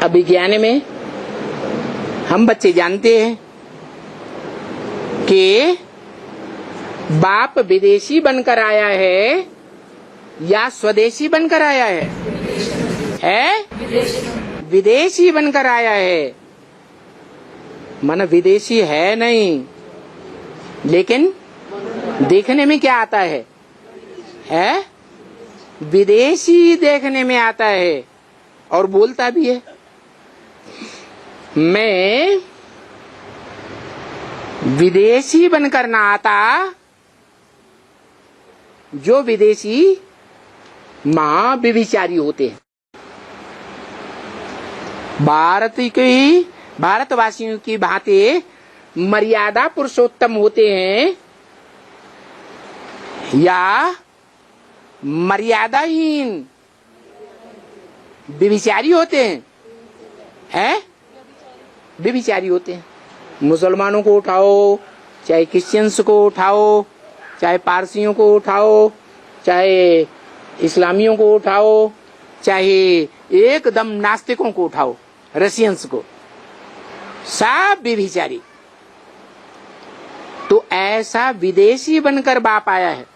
अभिज्ञान में हम बच्चे जानते हैं कि बाप विदेशी बनकर आया है या स्वदेशी बनकर आया है? विदेशी बनकर आया है। मन विदेशी है नहीं, लेकिन देखने में क्या आता है? विदेशी देखने में आता है और बोलता भी है। मैं विदेशी बनकर ना आता, जो विदेशी महाव्यभिचारी होते हैं। भारतवासियों की भांति मर्यादा पुरुषोत्तम होते हैं या मर्यादाहीन व्यभिचारी होते हैं? व्यभिचारी होते हैं। मुसलमानों को उठाओ, चाहे क्रिश्चियंस को उठाओ, चाहे पारसियों को उठाओ, चाहे इस्लामियों को उठाओ, चाहे एकदम नास्तिकों को उठाओ, रशियंस को, सब व्यभिचारी। तो ऐसा विदेशी बनकर बाप आया है।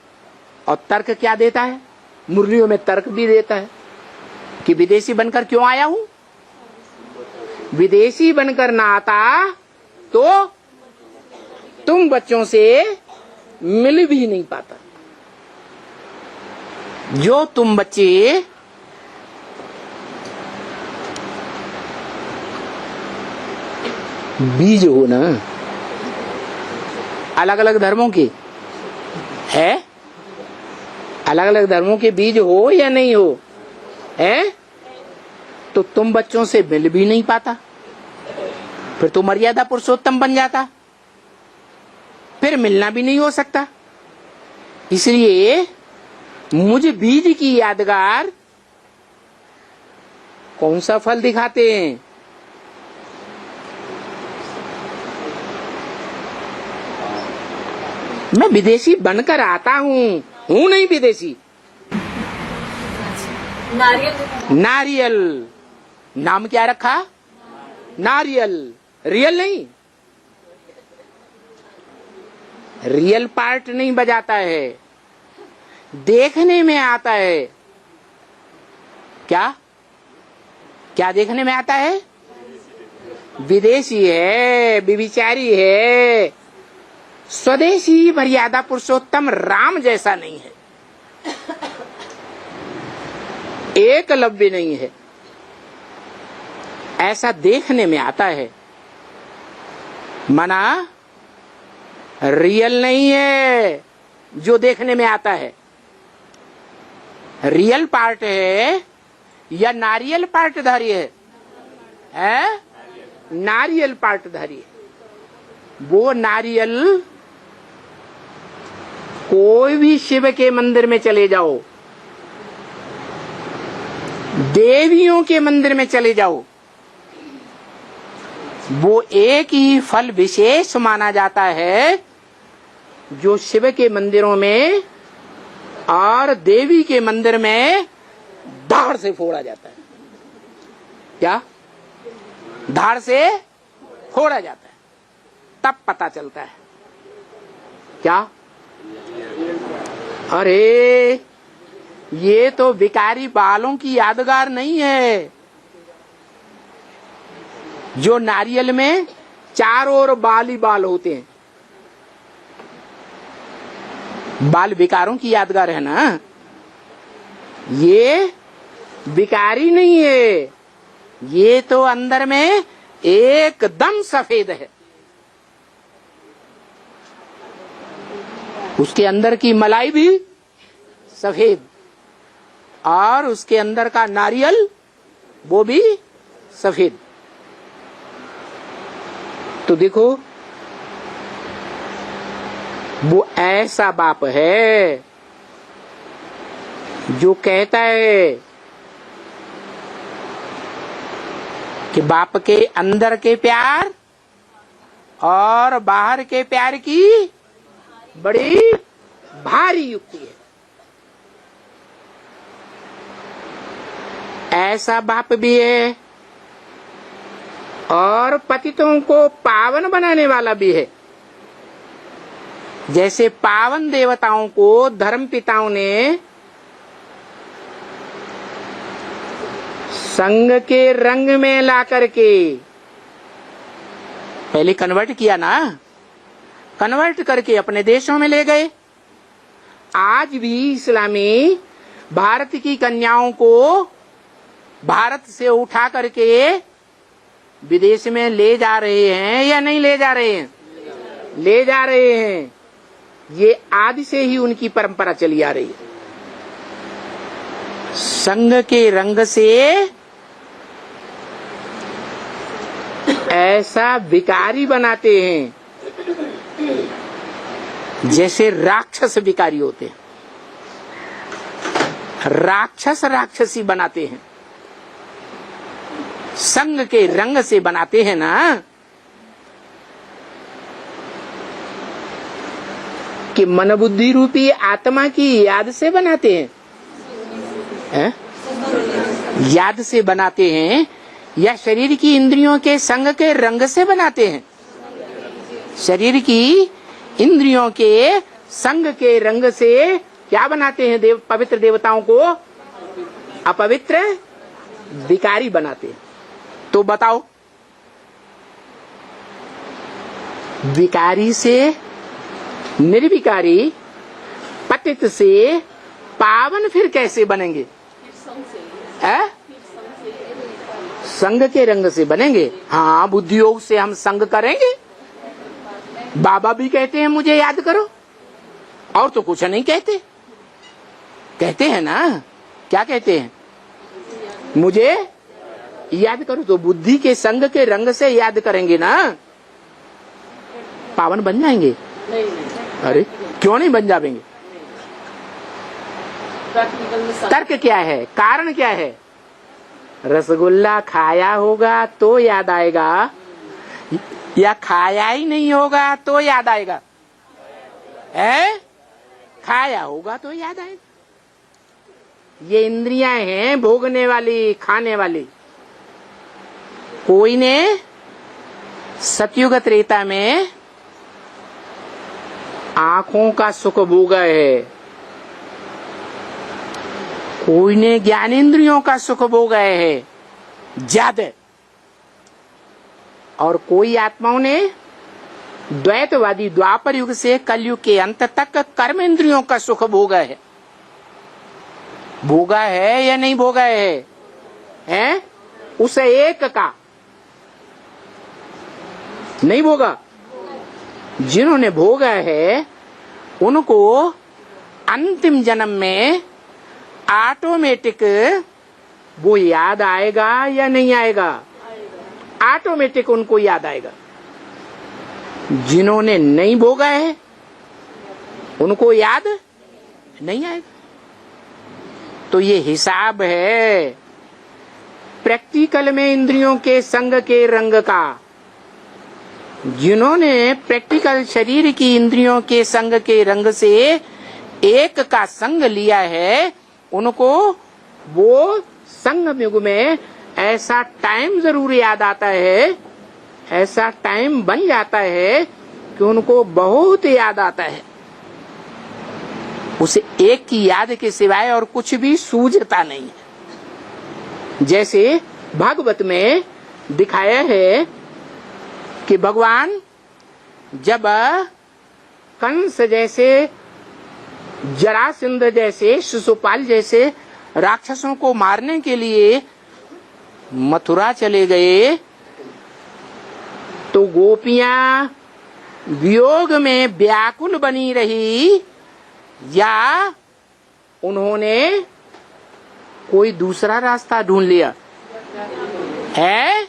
और तर्क क्या देता है? मुरलियों में तर्क भी देता है कि विदेशी बनकर क्यों आया हूं? विदेशी बनकर ना आता तो तुम बच्चों से मिल भी नहीं पाता। जो तुम बच्चे बीज हो ना, अलग अलग धर्मों के है, अलग अलग धर्मों के बीज हो या नहीं हो, तो तुम बच्चों से मिल भी नहीं पाता। फिर तो मर्यादा पुरुषोत्तम बन जाता, फिर मिलना भी नहीं हो सकता। इसलिए मुझ बीज की यादगार कौन सा फल दिखाते हैं? मैं विदेशी बनकर आता हूँ नहीं विदेशी। नारियल नाम क्या रखा? नारियल। रियल नहीं, रियल पार्ट नहीं बजाता है, देखने में आता है। क्या क्या देखने में आता है? विदेशी है, व्यभिचारी है। स्वदेशी मर्यादा पुरुषोत्तम राम जैसा नहीं है, एकलव्य नहीं है। ऐसा देखने में आता है, मना रियल नहीं है जो देखने में आता है। रियल पार्ट है या नारियल पार्टधारी है? नारियल पार्टधारी है। वो नारियल कोई भी शिव के मंदिर में चले जाओ, देवियों के मंदिर में चले जाओ, वो एक ही फल विशेष माना जाता है जो शिव के मंदिरों में और देवी के मंदिर में धाड़ से फोड़ा जाता है। क्या? धाड़ से फोड़ा जाता है, तब पता चलता है। क्या? अरे ये तो भिखारी बालों की यादगार नहीं है। जो नारियल में चारों ओर बाल ही बाल होते हैं, बाल भिखारों की यादगार है ना। ये भिखारी नहीं है, ये तो अंदर में एकदम सफेद है। उसके अंदर की मलाई भी सफेद और उसके अंदर का नारियल वो भी सफेद। तो देखो, वो ऐसा बाप है जो कहता है कि बाप के अंदर के प्यार और बाहर के प्यार की बड़ी भारी युक्ति है। ऐसा बाप भी है और पतितों को पावन बनाने वाला भी है। जैसे पावन देवताओं को धर्म पिताओं ने संग के रंग में ला करके पहले कन्वर्ट किया ना, कन्वर्ट करके अपने देशों में ले गए। आज भी इस्लामी भारत की कन्याओं को भारत से उठा करके विदेश में ले जा रहे हैं या नहीं ले जा रहे हैं? ले जा रहे हैं। ये आदि से ही उनकी परंपरा चली आ रही है। संग के रंग से ऐसा विकारी बनाते हैं जैसे राक्षस विकारी होते हैं। राक्षस राक्षसी बनाते हैं, संग के रंग से बनाते हैं ना। कि मन बुद्धि रूपी आत्मा की याद से बनाते हैं, याद से बनाते हैं या शरीर की इंद्रियों के संग के रंग से बनाते हैं? शरीर की इंद्रियों के संग के रंग से क्या बनाते हैं? पवित्र देवताओं को अपवित्र विकारी बनाते हैं। तो बताओ, विकारी से निर्विकारी, पतित से पावन फिर कैसे बनेंगे? संग के रंग से बनेंगे। हाँ, बुद्धि योग से हम संग करेंगे। बाबा भी कहते हैं मुझे याद करो, और तो कुछ नहीं कहते। कहते हैं ना, क्या कहते हैं? मुझे याद करो। तो बुद्धि के संग के रंग से याद करेंगे ना, पावन बन जाएंगे? नहीं। अरे क्यों नहीं बन जाएंगे? तर्क क्या है? कारण क्या है? रसगुल्ला खाया होगा तो याद आएगा, या खाया ही नहीं होगा तो याद आएगा? है? खाया होगा तो याद आएगा। ये इंद्रियां हैं भोगने वाली, खाने वाली। कोई ने सतयुग त्रेता में आंखों का सुख भोगा है, कोई ने ज्ञानेंद्रियों का सुख भोगा है ज्यादा, और कोई आत्माओं ने द्वैतवादी द्वापर युग से कलयुग के अंत तक कर्मेंद्रियों का सुख भोगा है। भोगा है या नहीं भोगा है? हैं? उस एक का नहीं भोगा। जिन्होंने भोगा है उनको अंतिम जन्म में ऑटोमेटिक वो याद आएगा या नहीं आएगा? ऑटोमेटिक उनको याद आएगा। जिन्होंने नहीं भोगा है उनको याद नहीं आएगा। तो ये हिसाब है प्रैक्टिकल में इंद्रियों के संग के रंग का। जिन्होंने प्रैक्टिकल शरीर की इंद्रियों के संग के रंग से एक का संग लिया है, उनको वो संग युग में ऐसा टाइम जरूर याद आता है, ऐसा टाइम बन जाता है कि उनको बहुत याद आता है। उसे एक की याद के सिवाय और कुछ भी सूझता नहीं है। जैसे भागवत में दिखाया है कि भगवान जब कंस जैसे, जरासंध जैसे, शिशुपाल जैसे राक्षसों को मारने के लिए मथुरा चले गए, तो गोपियां वियोग में व्याकुल बनी रही, या उन्होंने कोई दूसरा रास्ता ढूंढ लिया है?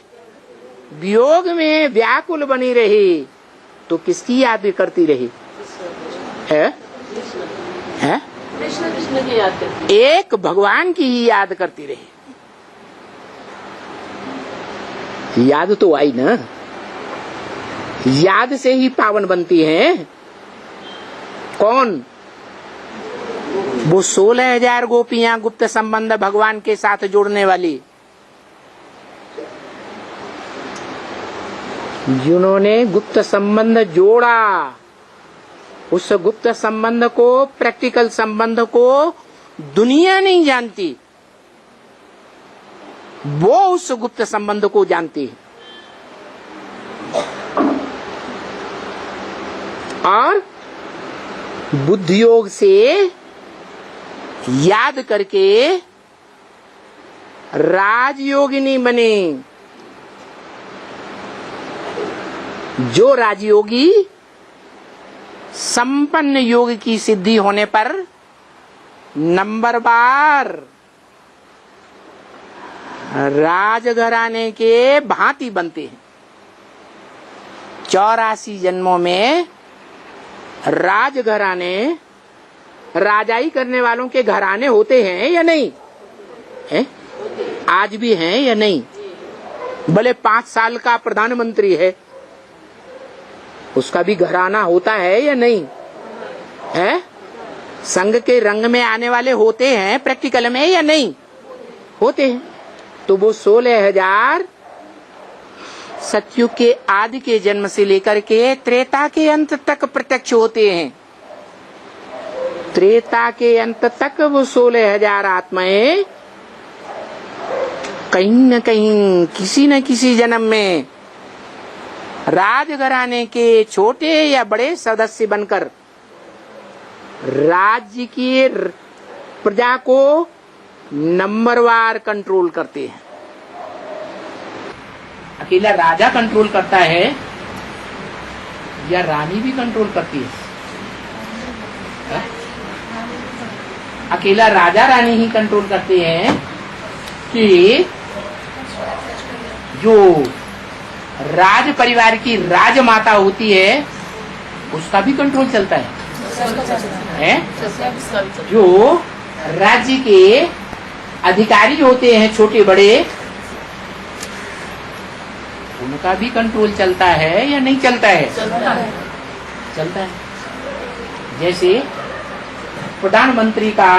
वियोग में व्याकुल बनी रही तो किसकी याद करती रही है? कृष्ण की याद करती, एक भगवान की ही याद करती रही। याद तो आई ना, याद से ही पावन बनती हैं। कौन? वो 16,000 गोपियां गुप्त संबंध भगवान के साथ जोड़ने वाली। जिन्होंने गुप्त संबंध जोड़ा, उस गुप्त संबंध को, प्रैक्टिकल संबंध को दुनिया नहीं जानती, वो उस गुप्त संबंध को जानती है। और बुद्धि योग से याद करके राजयोगिनी बने। जो राजयोगी संपन्न योग की सिद्धि होने पर नंबरवार राजघराने के भांति बनते हैं। 84 जन्मों में राजघराने, राजाई करने वालों के घराने होते हैं या नहीं है? आज भी हैं या नहीं? भले 5 साल का प्रधानमंत्री है, उसका भी घराना होता है या नहीं है? संघ के रंग में आने वाले होते हैं प्रैक्टिकल में या नहीं होते हैं? तो वो 16,000 सतयुग के आदि के जन्म से लेकर के त्रेता के अंत तक प्रत्यक्ष होते हैं। त्रेता के अंत तक वो 16,000 आत्माएं कहीं न कहीं, किसी न किसी जन्म में राजघराने के छोटे या बड़े सदस्य बनकर राज्य की प्रजा को नंबरवार कंट्रोल करते हैं। अकेला राजा कंट्रोल करता है या रानी भी कंट्रोल करती है? अकेला राजा रानी ही कंट्रोल करते हैं कि जो राज परिवार की राजमाता होती है उसका भी कंट्रोल चलता है? जो राज्य के अधिकारी होते हैं छोटे बड़े, उनका भी कंट्रोल चलता है या नहीं चलता है? चलता है। जैसे प्रधानमंत्री का,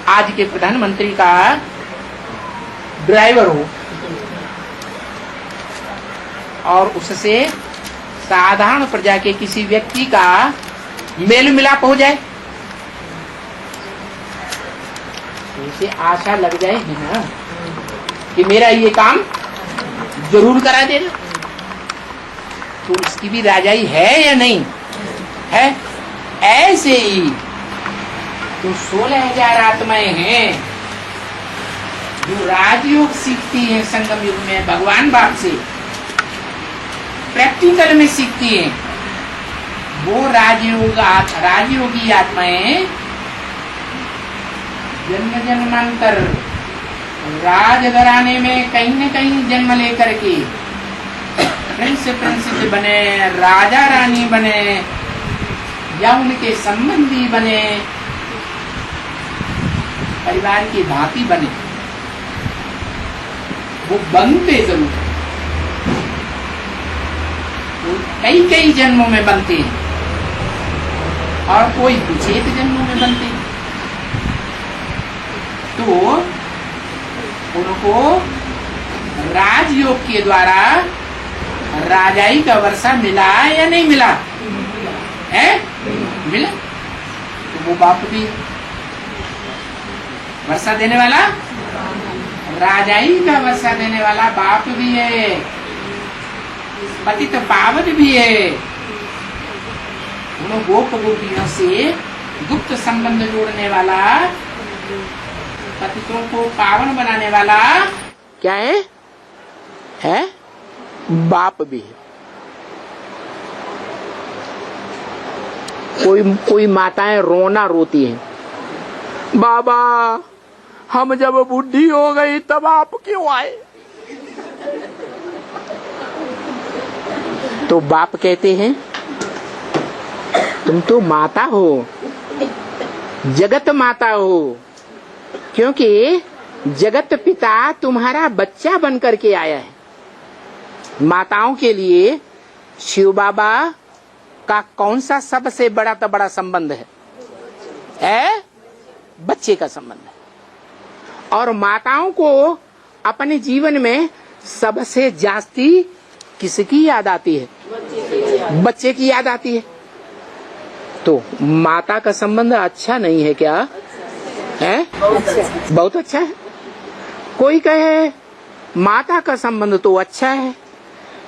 आज के प्रधानमंत्री का ड्राइवर हो और उससे साधारण प्रजा के किसी व्यक्ति का मेल मिलाप हो जाए, तो उसे आशा लग जाएगी ना कि मेरा ये काम जरूर करा देना। तो उसकी भी राजाई है या नहीं है? ऐसे ही तो 16,000 आत्माएं हैं जो राजयोग सीखती हैं संगम युग में भगवान बाप से, प्रैक्टिकल में सीखती हैं। वो राजयोगी आत्माएं जन्म जन्मांतर राजघराने में कहीं न कहीं जन्म लेकर के प्रिंस बने, राजा रानी बने या उनके संबंधी बने, परिवार की भांति बने, वो बनते जरूर, तो कई जन्मों में बनते हैं और कोई विशेष जन्मों में बनते हैं। तो उनको राजयोग के द्वारा राजाई का वर्षा मिला या नहीं मिला है? मिला। तो वो बाप भी वर्षा देने वाला, राजाई का वर्षा देने वाला बाप भी है, पतित पावन भी है। उन गोप गोपियों से गुप्त संबंध जोड़ने वाला, पतितों को पावन बनाने वाला क्या है? बाप भी है। कोई माताएं रोना रोती हैं, बाबा हम जब बुढ़ी हो गई तब आप क्यों आए? तो बाप कहते हैं तुम तो माता हो, जगत माता हो, क्योंकि जगत पिता तुम्हारा बच्चा बन करके आया है। माताओं के लिए शिव बाबा का कौन सा सबसे बड़ा संबंध है? बच्चे का संबंध है। और माताओं को अपने जीवन में सबसे जास्ती किसकी याद आती है? बच्चे की याद आती है। तो माता का संबंध अच्छा नहीं है क्या? है बहुत अच्छा है। कोई कहे माता का संबंध तो अच्छा है,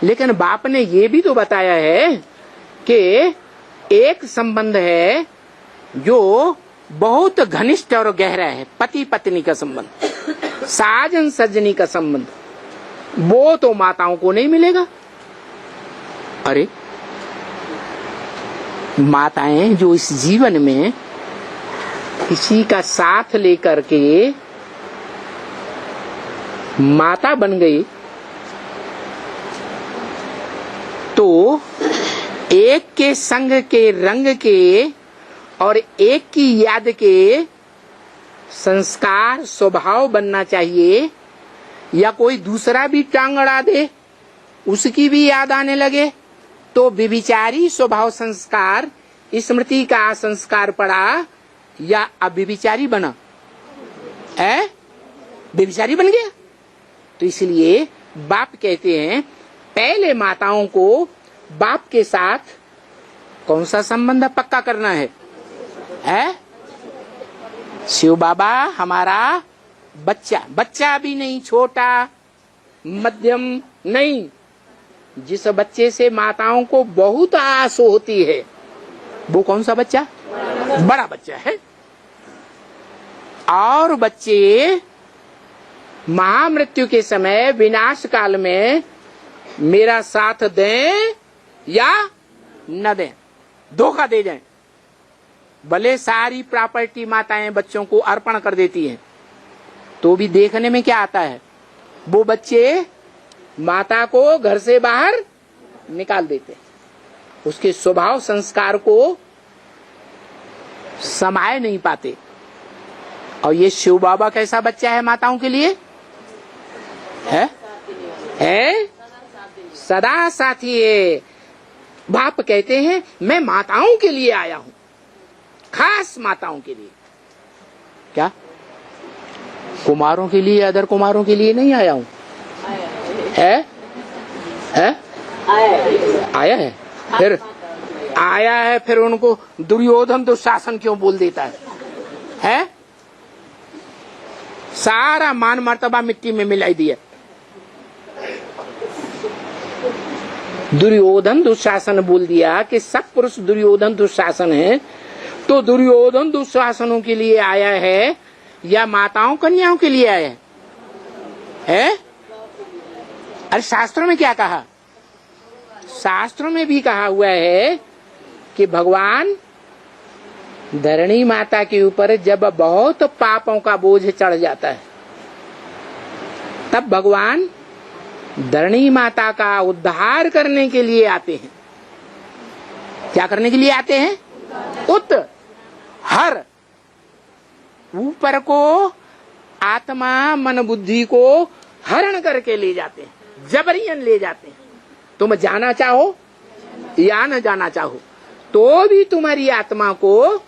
लेकिन बाप ने ये भी तो बताया है कि एक संबंध है जो बहुत घनिष्ठ और गहरा है, पति पत्नी का संबंध, साजन सजनी का संबंध। वो तो माताओं को नहीं मिलेगा। अरे माताएं जो इस जीवन में किसी का साथ लेकर के माता बन गई, तो एक के संग के रंग के और एक की याद के संस्कार स्वभाव बनना चाहिए, या कोई दूसरा भी टांग अड़ा दे उसकी भी याद आने लगे तो व्यभिचारी स्वभाव संस्कार स्मृति का संस्कार पड़ा या अव्यभिचारी बना? है व्यभिचारी बन गया। तो इसलिए बाप कहते हैं पहले माताओं को बाप के साथ कौन सा संबंध पक्का करना है? शिव बाबा हमारा बच्चा, बच्चा भी नहीं, छोटा मध्यम नहीं, जिस बच्चे से माताओं को बहुत आस होती है, वो कौन सा बच्चा? बड़ा बच्चा है। और बच्चे महामृत्यु के समय विनाश काल में मेरा साथ दें या न दें, धोखा दे जाएं, भले सारी प्रॉपर्टी माताएं बच्चों को अर्पण कर देती हैं, तो भी देखने में क्या आता है? वो बच्चे माता को घर से बाहर निकाल देते, उसके स्वभाव संस्कार को समाये नहीं पाते। और ये शिव बाबा कैसा बच्चा है माताओं के लिए? है सदा साथी है। बाप कहते हैं मैं माताओं के लिए आया हूं, खास माताओं के लिए। क्या कुमारों के लिए, अदर कुमारों के लिए नहीं आया हूं? आया है फिर आया है, फिर उनको दुर्योधन दुशासन क्यों बोल देता है? सारा मान मर्तबा मिट्टी में मिलाई दिया। दुर्योधन दुशासन बोल दिया कि सब पुरुष दुर्योधन दुशासन है, तो दुर्योधन दुशासनों के लिए आया है या माताओं कन्याओं के लिए आया है? अरे शास्त्रों में क्या कहा? शास्त्रों में भी कहा हुआ है कि भगवान धरणी माता के ऊपर जब बहुत पापों का बोझ चढ़ जाता है, तब भगवान धरणी माता का उद्धार करने के लिए आते हैं। क्या करने के लिए आते हैं? हर ऊपर को आत्मा मन बुद्धि को हरण करके ले जाते हैं, जबरियन ले जाते हैं। तुम जाना चाहो या न जाना चाहो, तो भी तुम्हारी आत्मा को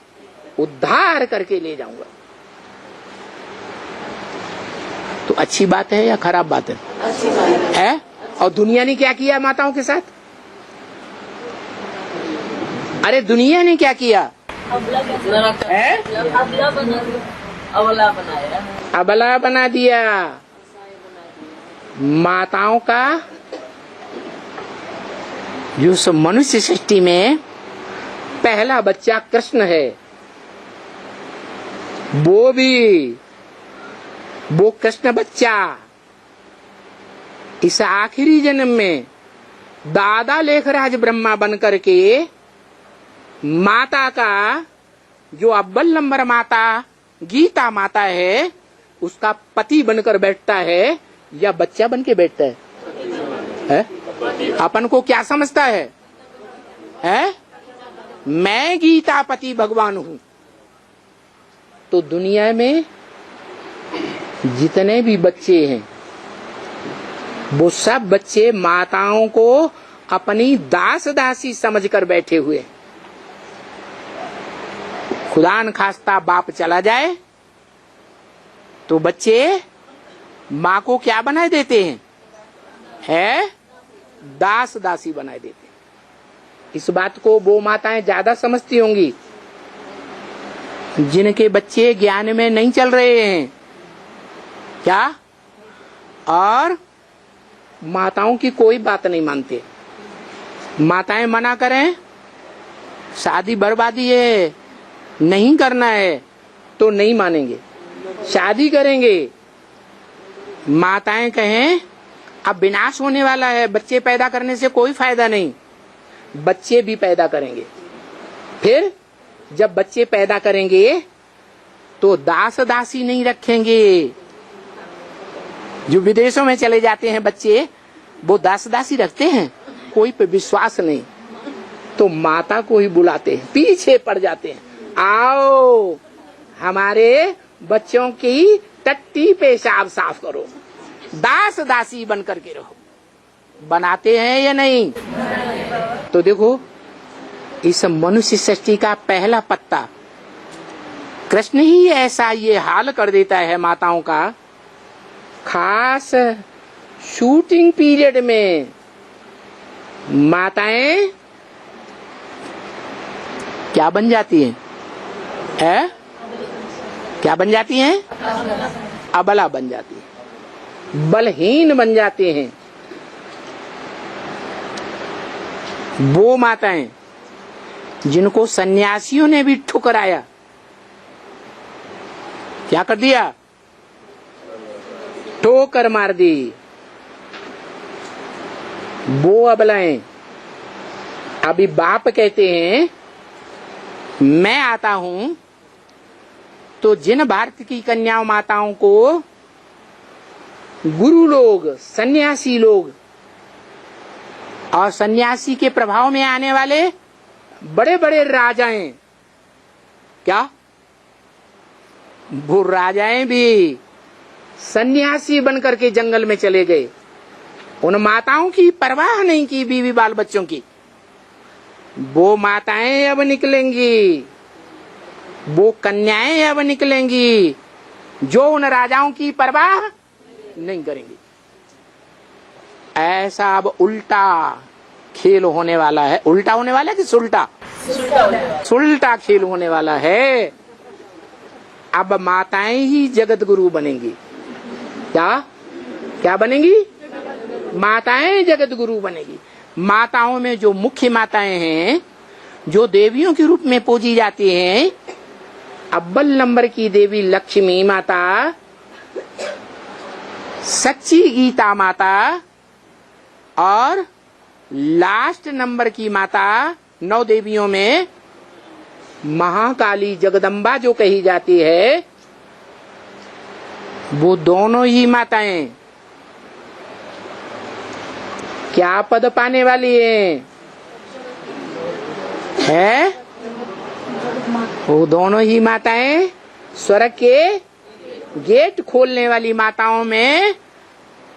उद्धार करके ले जाऊंगा। तो अच्छी बात है या खराब बात है? अच्छी बात है। और दुनिया ने क्या किया माताओं के साथ? अरे दुनिया ने क्या किया? अबला बना दिया। माताओं का जो मनुष्य सृष्टि में पहला बच्चा कृष्ण है, वो कृष्ण बच्चा इस आखिरी जन्म में दादा लेखराज ब्रह्मा बन करके माता का जो अव्वल नंबर माता गीता माता है उसका पति बनकर बैठता है या बच्चा बन के बैठता है? अपन को क्या समझता है? मैं गीता पति भगवान हूं। तो दुनिया में जितने भी बच्चे हैं वो सब बच्चे माताओं को अपनी दास दासी समझकर बैठे हुए। खुदा न खास्ता बाप चला जाए तो बच्चे माँ को क्या बना देते हैं? दास दासी बना देते हैं। इस बात को वो माताएं ज्यादा समझती होंगी जिनके बच्चे ज्ञान में नहीं चल रहे हैं क्या, और माताओं की कोई बात नहीं मानते। माताएं मना करें शादी बर्बादी है, नहीं करना है, तो नहीं मानेंगे, शादी करेंगे। माताएं कहें अब विनाश होने वाला है, बच्चे पैदा करने से कोई फायदा नहीं, बच्चे भी पैदा करेंगे। फिर जब बच्चे पैदा करेंगे तो दास दासी नहीं रखेंगे। जो विदेशों में चले जाते हैं बच्चे, वो दास दासी रखते हैं, कोई पे विश्वास नहीं, तो माता को ही बुलाते हैं, पीछे पड़ जाते हैं, आओ हमारे बच्चों की टट्टी पेशाब साफ करो, दास दासी बन करके रहो। बनाते हैं या नहीं? तो देखो इस मनुष्य सृष्टि का पहला पत्ता कृष्ण ही ऐसा ये हाल कर देता है माताओं का। खास शूटिंग पीरियड में माताएं क्या बन जाती हैं? क्या बन जाती हैं? अबला बन जाती है, बलहीन बन जाते हैं। वो माताएं जिनको सन्यासियों ने भी ठुकराया, क्या कर दिया? ठोकर मार दी। वो अबलाएं अभी बाप कहते हैं मैं आता हूं तो जिन भारत की कन्याओं माताओं को गुरु लोग, सन्यासी लोग और सन्यासी के प्रभाव में आने वाले बड़े बड़े राजाएं, क्या वो राजाएं भी सन्यासी बनकर के जंगल में चले गए। उन माताओं की परवाह नहीं की बीवी बाल बच्चों की। वो माताएं अब निकलेंगी, वो कन्याएं अब निकलेंगी जो उन राजाओं की परवाह नहीं करेंगी। ऐसा अब उल्टा खेल होने वाला है। उल्टा होने वाला है कि सुल्टा? सुल्टा खेल होने वाला है। अब माताएं ही जगत गुरु बनेंगी। क्या बनेंगी? माताएं जगत गुरु बनेगी। माताओं में जो मुख्य माताएं हैं, जो देवियों के रूप में पूजी जाती हैं, अव्वल नंबर की देवी लक्ष्मी माता, सच्ची गीता माता, और लास्ट नंबर की माता 9 देवियों में महाकाली जगदम्बा जो कही जाती है, वो दोनों ही माताएं क्या पद पाने वाली हैं? वो दोनों ही माताएं स्वर्ग के गेट खोलने वाली माताओं में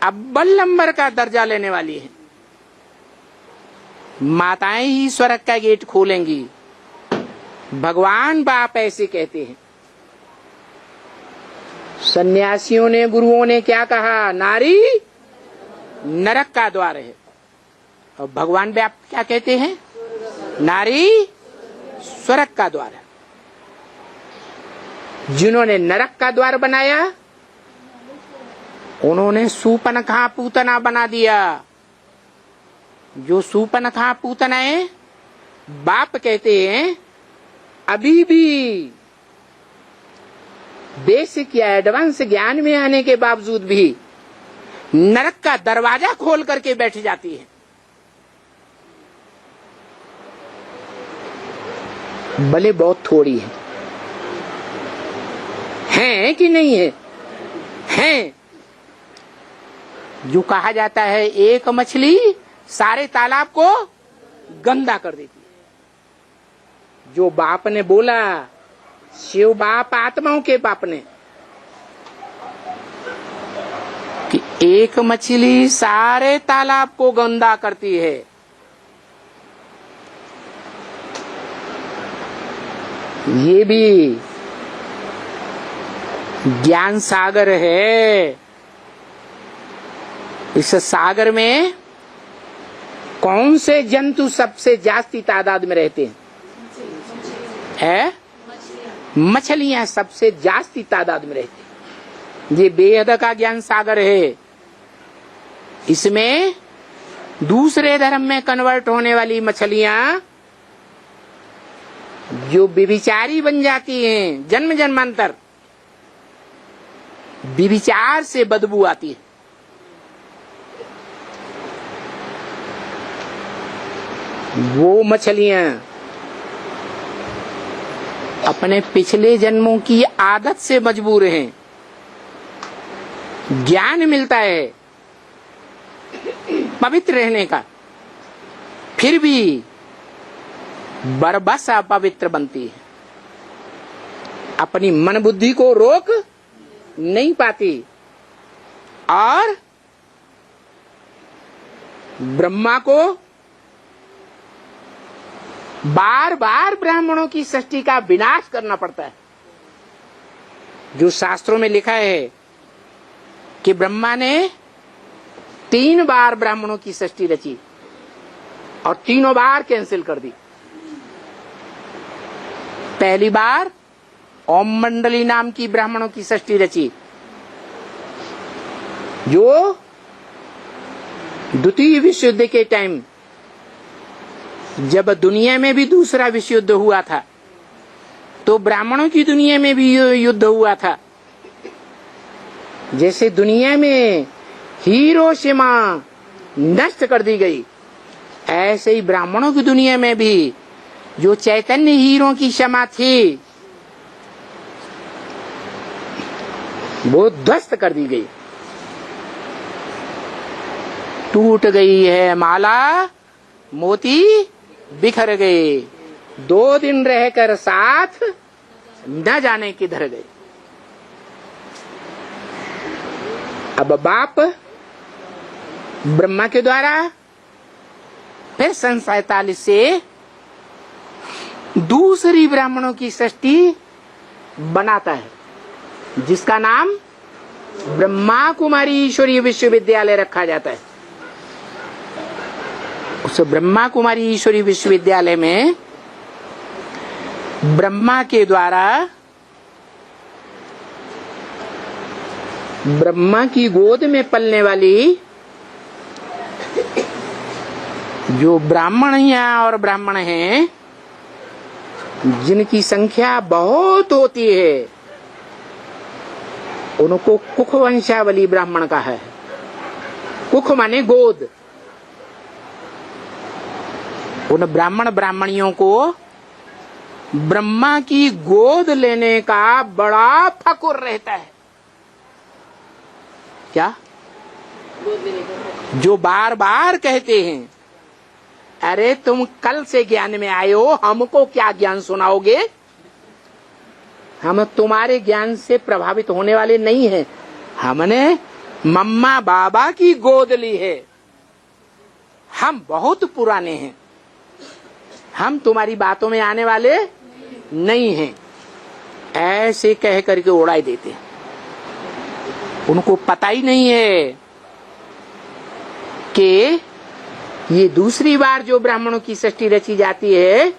अव्वल नंबर का दर्जा लेने वाली हैं। माताएं ही स्वर्ग का गेट खोलेंगी। भगवान बाप ऐसे कहते हैं। सन्यासियों ने, गुरुओं ने क्या कहा? नारी नरक का द्वार है। और भगवान बाप क्या कहते हैं? नारी स्वर्ग का द्वार है। जिन्होंने नरक का द्वार बनाया, उन्होंने सूपनखा पूतना बना दिया। जो सूपनखा पूतना है, बाप कहते हैं अभी भी बेसिक या एडवांस ज्ञान में आने के बावजूद भी नरक का दरवाजा खोल करके बैठ जाती है। भले बहुत थोड़ी है कि नहीं है? हैं। जो कहा जाता है एक मछली सारे तालाब को गंदा कर देती है। जो बाप ने बोला, शिव बाप आत्माओं के बाप ने, कि एक मछली सारे तालाब को गंदा करती है, ये भी ज्ञान सागर है। इस सागर में कौन से जंतु सबसे जास्ती तादाद में रहते हैं? मछलियां सबसे जास्ती तादाद में रहती हैं। ये बेहद का ज्ञान सागर है। इसमें दूसरे धर्म में कन्वर्ट होने वाली मछलियां जो व्यभिचारी बन जाती हैं, जन्म जन्मांतर व्यभिचार से बदबू आती है। वो मछलियां अपने पिछले जन्मों की आदत से मजबूर हैं। ज्ञान मिलता है पवित्र रहने का, फिर भी बरबस अपवित्र बनती है। अपनी मन बुद्धि को रोक नहीं पाती और ब्रह्मा को बार बार ब्राह्मणों की सृष्टि का विनाश करना पड़ता है। जो शास्त्रों में लिखा है कि ब्रह्मा ने 3 बार ब्राह्मणों की सृष्टि रची और तीनों बार कैंसिल कर दी। पहली बार ओम मंडली नाम की ब्राह्मणों की सृष्टि रची, जो द्वितीय विश्व युद्ध के टाइम जब दुनिया में भी दूसरा विश्व युद्ध हुआ था तो ब्राह्मणों की दुनिया में भी युद्ध हुआ था। जैसे दुनिया में हिरोशिमा नष्ट कर दी गई, ऐसे ही ब्राह्मणों की दुनिया में भी जो चैतन्य हीरो की क्षमा थी वो ध्वस्त कर दी गई। टूट गई है माला, मोती बिखर गए, 2 दिन रहकर साथ न जाने किधर गए। अब बाप ब्रह्मा के द्वारा फिर सन 47 से दूसरी ब्राह्मणों की सृष्टि बनाता है, जिसका नाम ब्रह्मा कुमारी ईश्वरीय विश्वविद्यालय रखा जाता है। उस ब्रह्मा कुमारी ईश्वरीय विश्वविद्यालय में ब्रह्मा के द्वारा ब्रह्मा की गोद में पलने वाली जो ब्राह्मणियां और ब्राह्मण हैं, जिनकी संख्या बहुत होती है, उनको कुख वंशावली ब्राह्मण का है। कुख माने गोद। उन ब्राह्मण ब्राह्मणियों को ब्रह्मा की गोद लेने का बड़ा फकुर रहता है। क्या? जो बार बार कहते हैं, अरे तुम कल से ज्ञान में आए हो, हमको क्या ज्ञान सुनाओगे? हम तुम्हारे ज्ञान से प्रभावित होने वाले नहीं हैं। हमने मम्मा बाबा की गोद ली है, हम बहुत पुराने हैं, हम तुम्हारी बातों में आने वाले नहीं हैं। ऐसे कह करके उड़ाई देते हैं। उनको पता ही नहीं है कि ये दूसरी बार जो ब्राह्मणों की सृष्टि रची जाती है,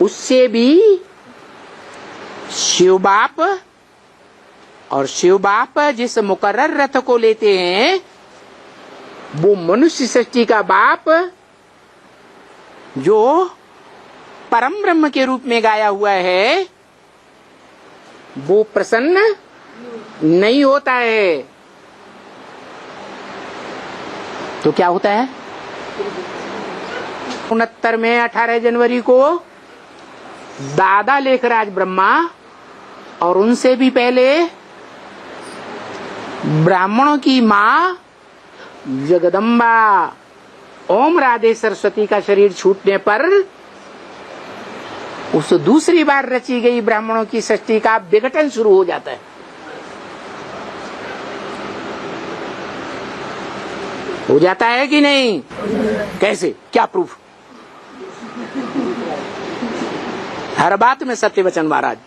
उससे भी शिव बाप और शिव बाप जिस मुकर्रर रथ को लेते हैं, वो मनुष्य सृष्टि का बाप जो परम ब्रह्म के रूप में गाया हुआ है, वो प्रसन्न नहीं होता है। तो क्या होता है? 69 में 18 जनवरी को दादा लेखराज ब्रह्मा और उनसे भी पहले ब्राह्मणों की मां जगदम्बा ओम राधे सरस्वती का शरीर छूटने पर उस दूसरी बार रची गई ब्राह्मणों की सृष्टि का विघटन शुरू हो जाता है। हो जाता है कि नहीं? कैसे? क्या प्रूफ? हर बात में सत्य वचन महाराज।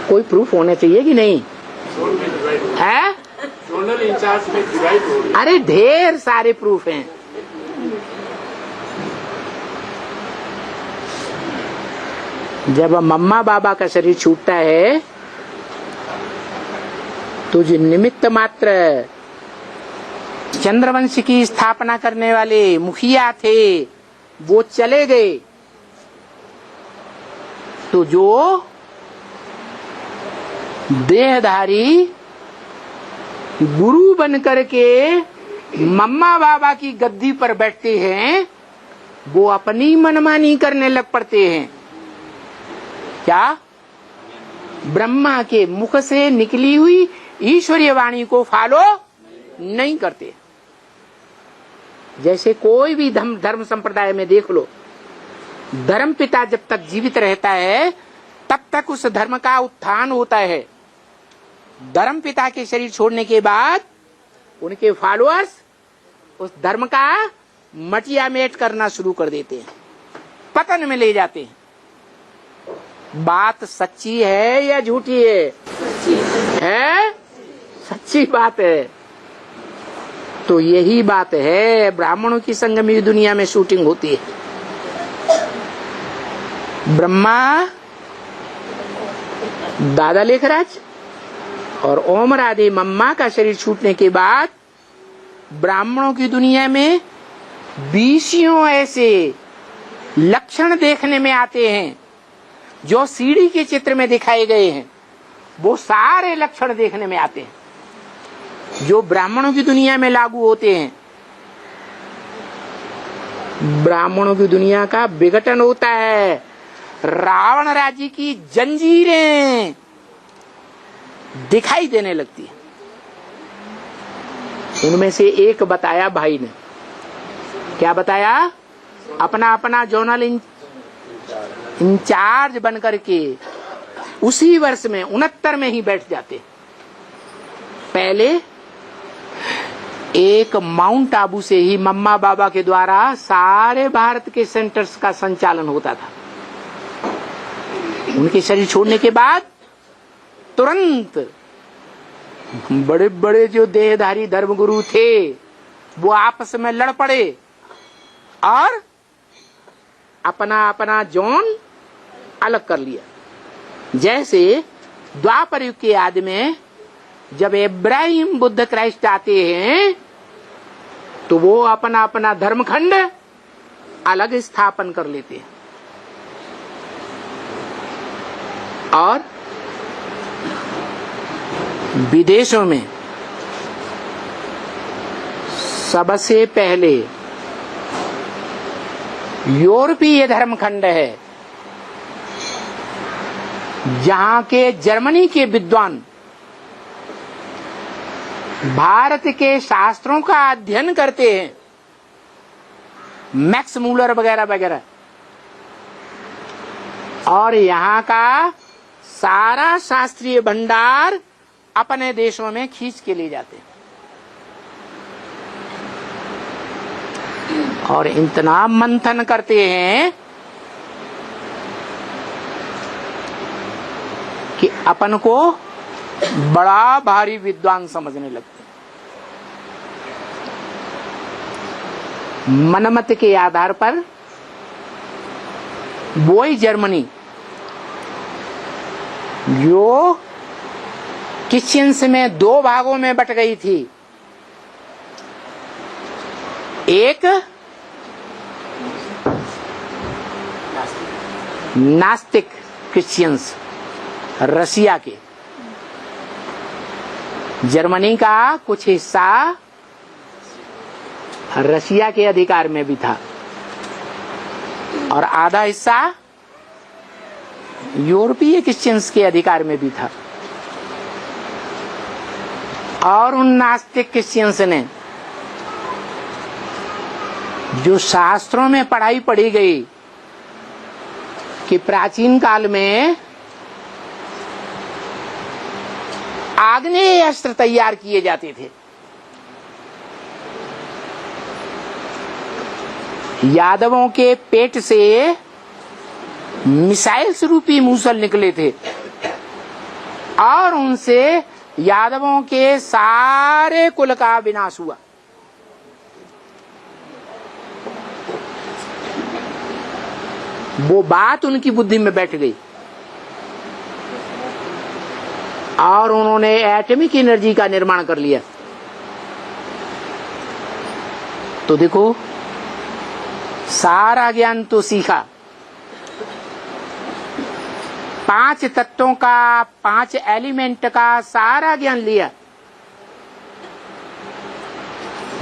कोई प्रूफ होना चाहिए कि नहीं है? जोनल इंचार्ज में डिवाइड हो गई। अरे ढेर सारे प्रूफ हैं। जब मम्मा बाबा का शरीर छूटता है तो जो निमित्त मात्र चंद्रवंश की स्थापना करने वाले मुखिया थे वो चले गए, तो जो देहधारी गुरु बनकर के मम्मा बाबा की गद्दी पर बैठते हैं वो अपनी मनमानी करने लग पड़ते हैं। क्या? ब्रह्मा के मुख से निकली हुई ईश्वरीय वाणी को फॉलो नहीं करते। जैसे कोई भी धर्म संप्रदाय में देख लो, धर्म पिता जब तक जीवित रहता है तब तक उस धर्म का उत्थान होता है। धर्म पिता के शरीर छोड़ने के बाद उनके फॉलोअर्स उस धर्म का मटिया मेट करना शुरू कर देते हैं, पतन में ले जाते हैं। बात सच्ची है या झूठी है? सच्ची है, सच्ची बात है। तो यही बात है, ब्राह्मणों की संगमी दुनिया में शूटिंग होती है। ब्रह्मा दादा लेखराज और ओम राधे मम्मा का शरीर छूटने के बाद ब्राह्मणों की दुनिया में 20 ऐसे लक्षण देखने में आते हैं जो सीढ़ी के चित्र में दिखाए गए हैं। वो सारे लक्षण देखने में आते हैं जो ब्राह्मणों की दुनिया में लागू होते हैं। ब्राह्मणों की दुनिया का विघटन होता है। रावण राज्य की जंजीरें दिखाई देने लगती है। उनमें से एक बताया भाई ने, क्या बताया? अपना अपना जोनल इंचार्ज बनकर के उसी वर्ष में 69 में ही बैठ जाते। पहले एक माउंट आबू से ही मम्मा बाबा के द्वारा सारे भारत के सेंटर्स का संचालन होता था। उनके शरीर छोड़ने के बाद तुरंत बड़े बड़े जो देहधारी धर्मगुरु थे वो आपस में लड़ पड़े और अपना अपना जोन अलग कर लिया। जैसे द्वापर युग के आदि में जब इब्राहिम बुद्ध क्राइस्ट आते हैं तो वो अपना अपना धर्मखंड अलग स्थापन कर लेते हैं और विदेशों में सबसे पहले यूरोपीय धर्मखंड है जहां के जर्मनी के विद्वान भारत के शास्त्रों का अध्ययन करते हैं, मैक्स मूलर वगैरह वगैरह, और यहाँ का सारा शास्त्रीय भंडार अपने देशों में खींच के ले जाते हैं और इतना मंथन करते हैं कि अपन को बड़ा भारी विद्वान समझने लगते हैं। मनमत के आधार पर वही जर्मनी जो क्रिश्चियंस में 2 भागों में बट गई थी, एक नास्तिक क्रिश्चियंस रसिया के, जर्मनी का कुछ हिस्सा रसिया के अधिकार में भी था और आधा हिस्सा यूरोपीय क्रिश्चियंस के अधिकार में भी था। और उन नास्तिक क्रिश्चियंस ने जो शास्त्रों में पढ़ाई पढ़ी गई कि प्राचीन काल में आग्नेय अस्त्र तैयार किए जाते थे, यादवों के पेट से मिसाइल्स रूपी मूसल निकले थे और उनसे यादवों के सारे कुल का विनाश हुआ। वो बात उनकी बुद्धि में बैठ गई और उन्होंने एटॉमिक एनर्जी का निर्माण कर लिया। तो देखो, सारा ज्ञान तो सीखा, 5 तत्वों का, 5 एलिमेंट का सारा ज्ञान लिया,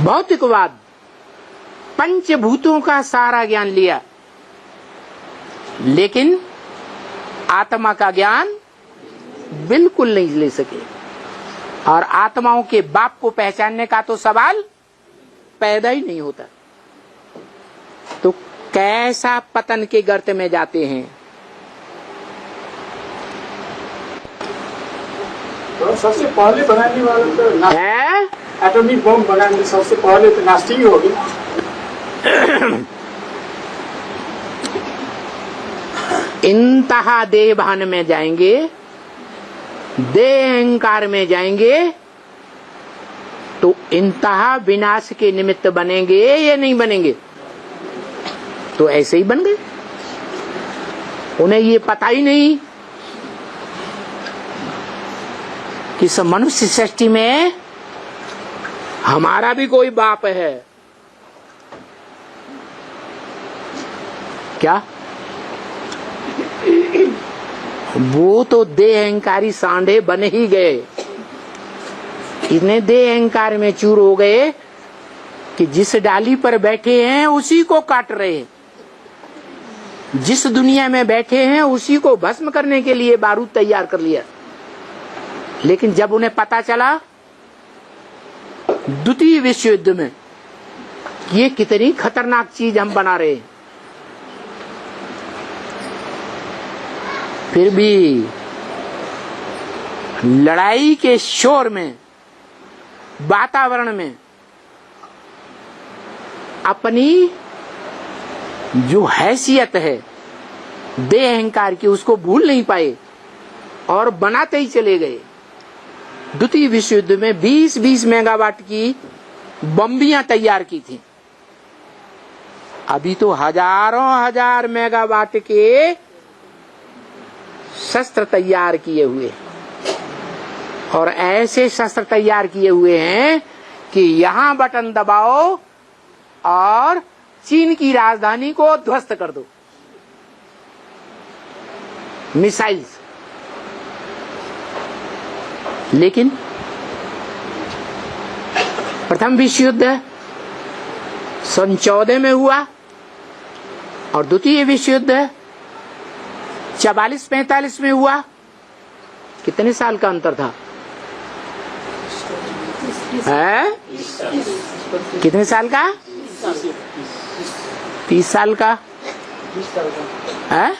भौतिकवाद, पंचभूतों का सारा ज्ञान लिया, लेकिन आत्मा का ज्ञान बिल्कुल नहीं ले सके। और आत्माओं के बाप को पहचानने का तो सवाल पैदा ही नहीं होता। तो कैसा पतन के गर्त में जाते हैं। तो सबसे पहले बनाने वाले तो है एटॉमिक बम बनाने सबसे पहले तो नास्तिक ही होगी। इंतहा देह भान में जाएंगे, देह अहंकार में जाएंगे, तो इंतहा विनाश के निमित्त बनेंगे या नहीं बनेंगे? तो ऐसे ही बन गए। उन्हें ये पता ही नहीं कि इस मनुष्य सृष्टि में हमारा भी कोई बाप है। क्या वो तो देह अहंकारी सांडे बन ही गए। इतने देह अहंकार में चूर हो गए कि जिस डाली पर बैठे हैं उसी को काट रहे हैं, जिस दुनिया में बैठे हैं उसी को भस्म करने के लिए बारूद तैयार कर लिया। लेकिन जब उन्हें पता चला द्वितीय विश्व युद्ध में ये कितनी खतरनाक चीज हम बना रहे हैं, फिर भी लड़ाई के शोर में, वातावरण में अपनी जो हैसियत है देह अहंकार की उसको भूल नहीं पाए और बनाते ही चले गए। द्वितीय विश्व युद्ध में 20-20 मेगावाट की बम्बियां तैयार की थी। अभी तो हजारों हजार मेगावाट के शस्त्र तैयार किए हुए, और ऐसे शस्त्र तैयार किए हुए हैं कि यहां बटन दबाओ और चीन की राजधानी को ध्वस्त कर दो। मिसाइल्स। लेकिन प्रथम विश्व युद्ध सन 14 में हुआ और द्वितीय विश्व युद्ध 44-45 में हुआ। कितने साल का अंतर था? है? कितने साल का? 30 साल का है?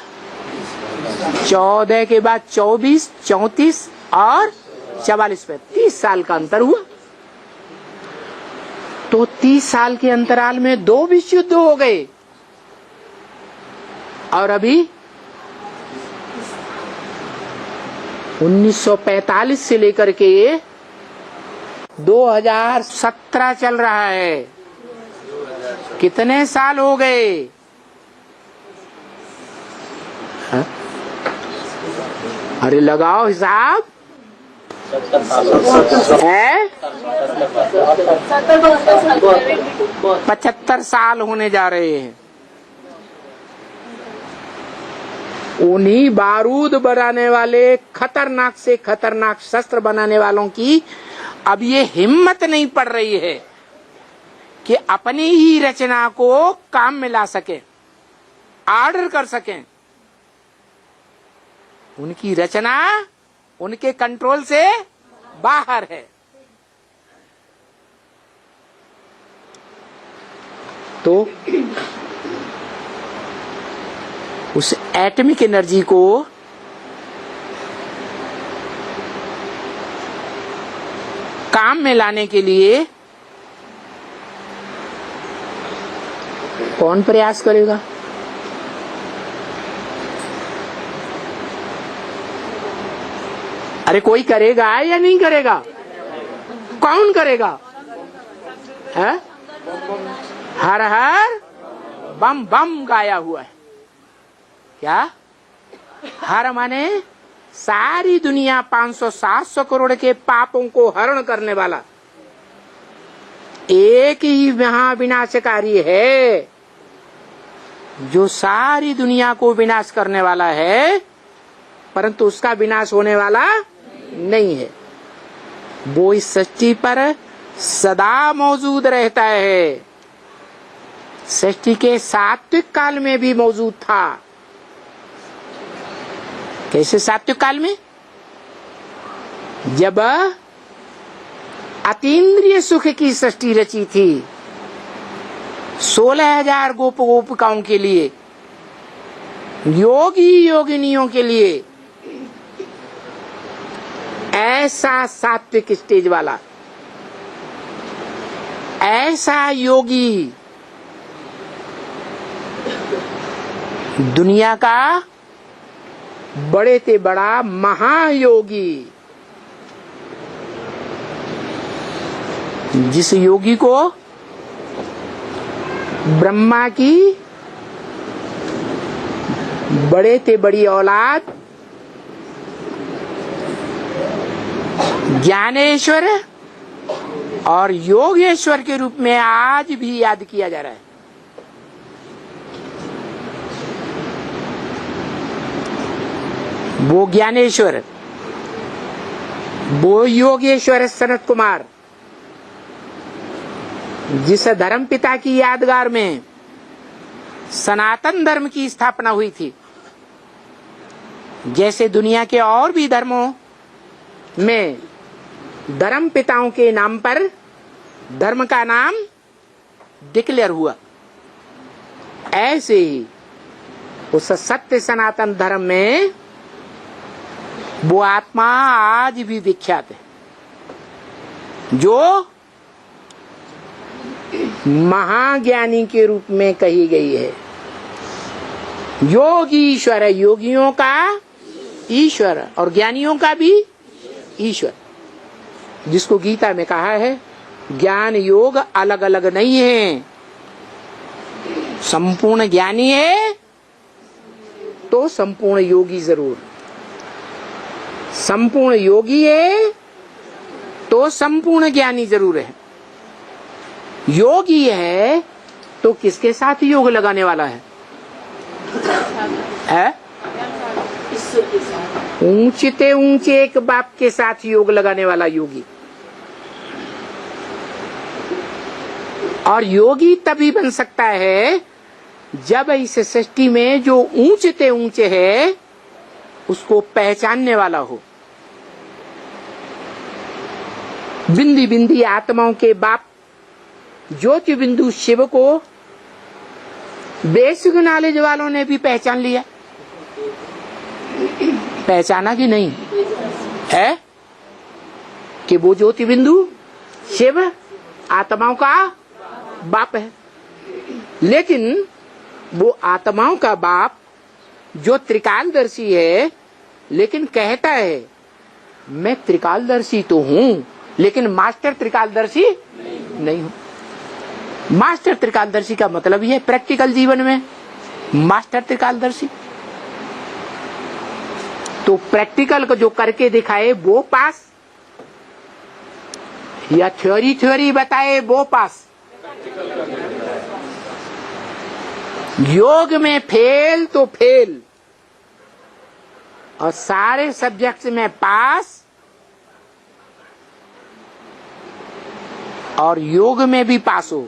14 के बाद 24, 34 और 44 पे 30 साल का अंतर हुआ। तो 30 साल के अंतराल में 2 विश्व युद्ध हो गए। और अभी 1945 से लेकर के 2017 चल रहा है। कितने साल हो गए? है? अरे लगाओ हिसाब। है 75 साल होने जा रहे हैं। उन्हीं बारूद बनाने वाले, खतरनाक से खतरनाक शस्त्र बनाने वालों की अब ये हिम्मत नहीं पड़ रही है कि अपनी ही रचना को काम में ला सके, ऑर्डर कर सकें। उनकी रचना उनके कंट्रोल से बाहर है। तो उस एटॉमिक एनर्जी को काम में लाने के लिए कौन प्रयास करेगा? अरे कोई करेगा या नहीं करेगा? कौन करेगा? है? हर हर बम बम गाया हुआ है। क्या? हर माने सारी दुनिया 500-700 करोड़ के पापों को हरण करने वाला एक ही महाविनाशकारी है, जो सारी दुनिया को विनाश करने वाला है, परंतु उसका विनाश होने वाला नहीं है। वो इस सृष्टि पर सदा मौजूद रहता है। सृष्टि के सात्विक काल में भी मौजूद था। कैसे सात्विक काल में? जब अतीन्द्रिय सुख की सृष्टि रची थी 16,000 गोप गोपिकाओं के लिए, योगी योगिनियों के लिए, ऐसा सात्विक स्टेज वाला, ऐसा योगी दुनिया का बड़े से बड़ा महायोगी, जिस योगी को ब्रह्मा की बड़े से बड़ी औलाद ज्ञानेश्वर और योगेश्वर के रूप में आज भी याद किया जा रहा है। वो ज्ञानेश्वर, वो योगेश्वर सनत कुमार, जिस धर्म पिता की यादगार में सनातन धर्म की स्थापना हुई थी, जैसे दुनिया के और भी धर्मों में धर्म पिताओं के नाम पर धर्म का नाम डिक्लेयर हुआ, ऐसे ही उस सत्य सनातन धर्म में वो आत्मा आज भी विख्यात है, जो महाज्ञानी के रूप में कही गई है। योगीश्वर, योगियों का ईश्वर और ज्ञानियों का भी ईश्वर, जिसको गीता में कहा है ज्ञान योग अलग अलग नहीं है। संपूर्ण ज्ञानी है तो संपूर्ण योगी जरूर, संपूर्ण योगी है तो संपूर्ण ज्ञानी जरूर है। योगी है तो किसके साथ योग लगाने वाला है? ऊंचे ऊंचे एक बाप के साथ योग लगाने वाला योगी। और योगी तभी बन सकता है जब इस सृष्टि में जो ऊंचे ऊंचे है उसको पहचानने वाला हो। बिंदी बिंदी आत्माओं के बाप ज्योति बिंदु शिव को बेसिक नॉलेज वालों ने भी पहचान लिया। पहचाना कि नहीं है कि वो ज्योति बिंदु शिव आत्माओं का बाप है। लेकिन वो आत्माओं का बाप जो त्रिकालदर्शी है, लेकिन कहता है मैं त्रिकालदर्शी तो हूं लेकिन मास्टर त्रिकालदर्शी नहीं हूं। मास्टर त्रिकालदर्शी का मतलब ही है प्रैक्टिकल जीवन में मास्टर त्रिकालदर्शी। तो प्रैक्टिकल को जो करके दिखाए वो पास, या थ्योरी बताए वो पास। योग में फेल तो फेल और सारे सब्जेक्ट्स में पास, और योग में भी पास हो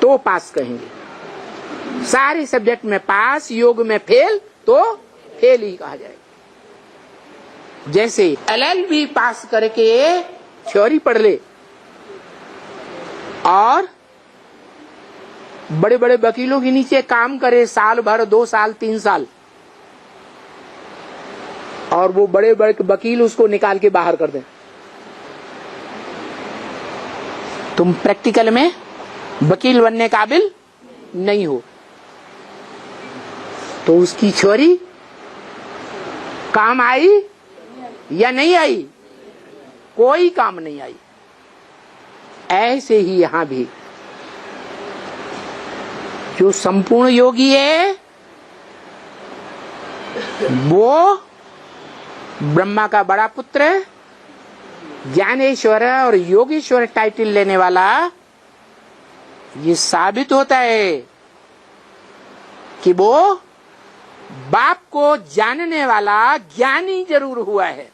तो पास कहेंगे। सारे सब्जेक्ट में पास, योग में फेल तो फेल ही कहा जाएगा। जैसे LLB पास करके थ्योरी पढ़ ले और बड़े बड़े वकीलों के नीचे काम करे साल भर, 2 साल, 3 साल, और वो बड़े बड़े वकील उसको निकाल के बाहर कर दें, तुम प्रैक्टिकल में वकील बनने काबिल नहीं हो, तो उसकी थ्योरी काम आई या नहीं आई? कोई काम नहीं आई। ऐसे ही यहां भी जो संपूर्ण योगी है वो ब्रह्मा का बड़ा पुत्र, ज्ञानेश्वर और योगेश्वर टाइटल लेने वाला, ये साबित होता है कि वो बाप को जानने वाला ज्ञानी जरूर हुआ है।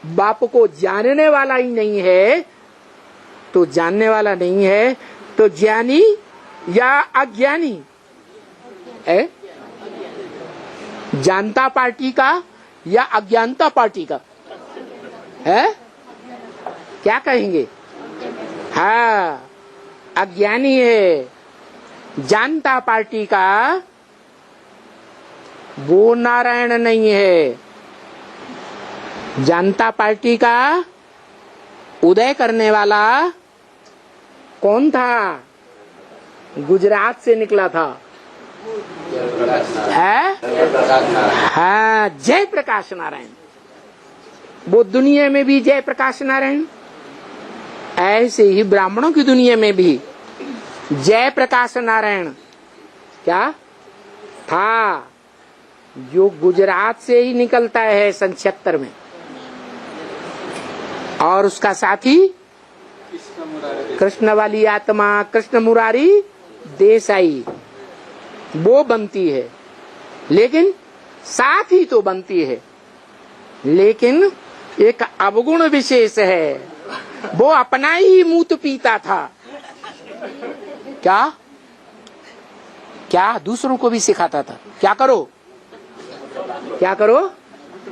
बाप को जानने वाला ही नहीं है तो जानने वाला नहीं है तो ज्ञानी या अज्ञानी है? जानता पार्टी का या अज्ञानता पार्टी का है? क्या कहेंगे? हाँ, अज्ञानी है। जानता पार्टी का वो नारायण नहीं है। जानता पार्टी का उदय करने वाला कौन था? गुजरात से निकला था, है? हाँ, जय प्रकाश नारायण। वो दुनिया में भी जय प्रकाश नारायण, ऐसे ही ब्राह्मणों की दुनिया में भी जय प्रकाश नारायण क्या था, जो गुजरात से ही निकलता है सन 76 में। और उसका साथी कृष्ण वाली आत्मा, कृष्ण मुरारी देसाई, वो बनती है। लेकिन साथी तो बनती है, लेकिन एक अवगुण विशेष है, वो अपना ही मूत पीता था। क्या क्या दूसरों को भी सिखाता था, क्या करो, क्या करो,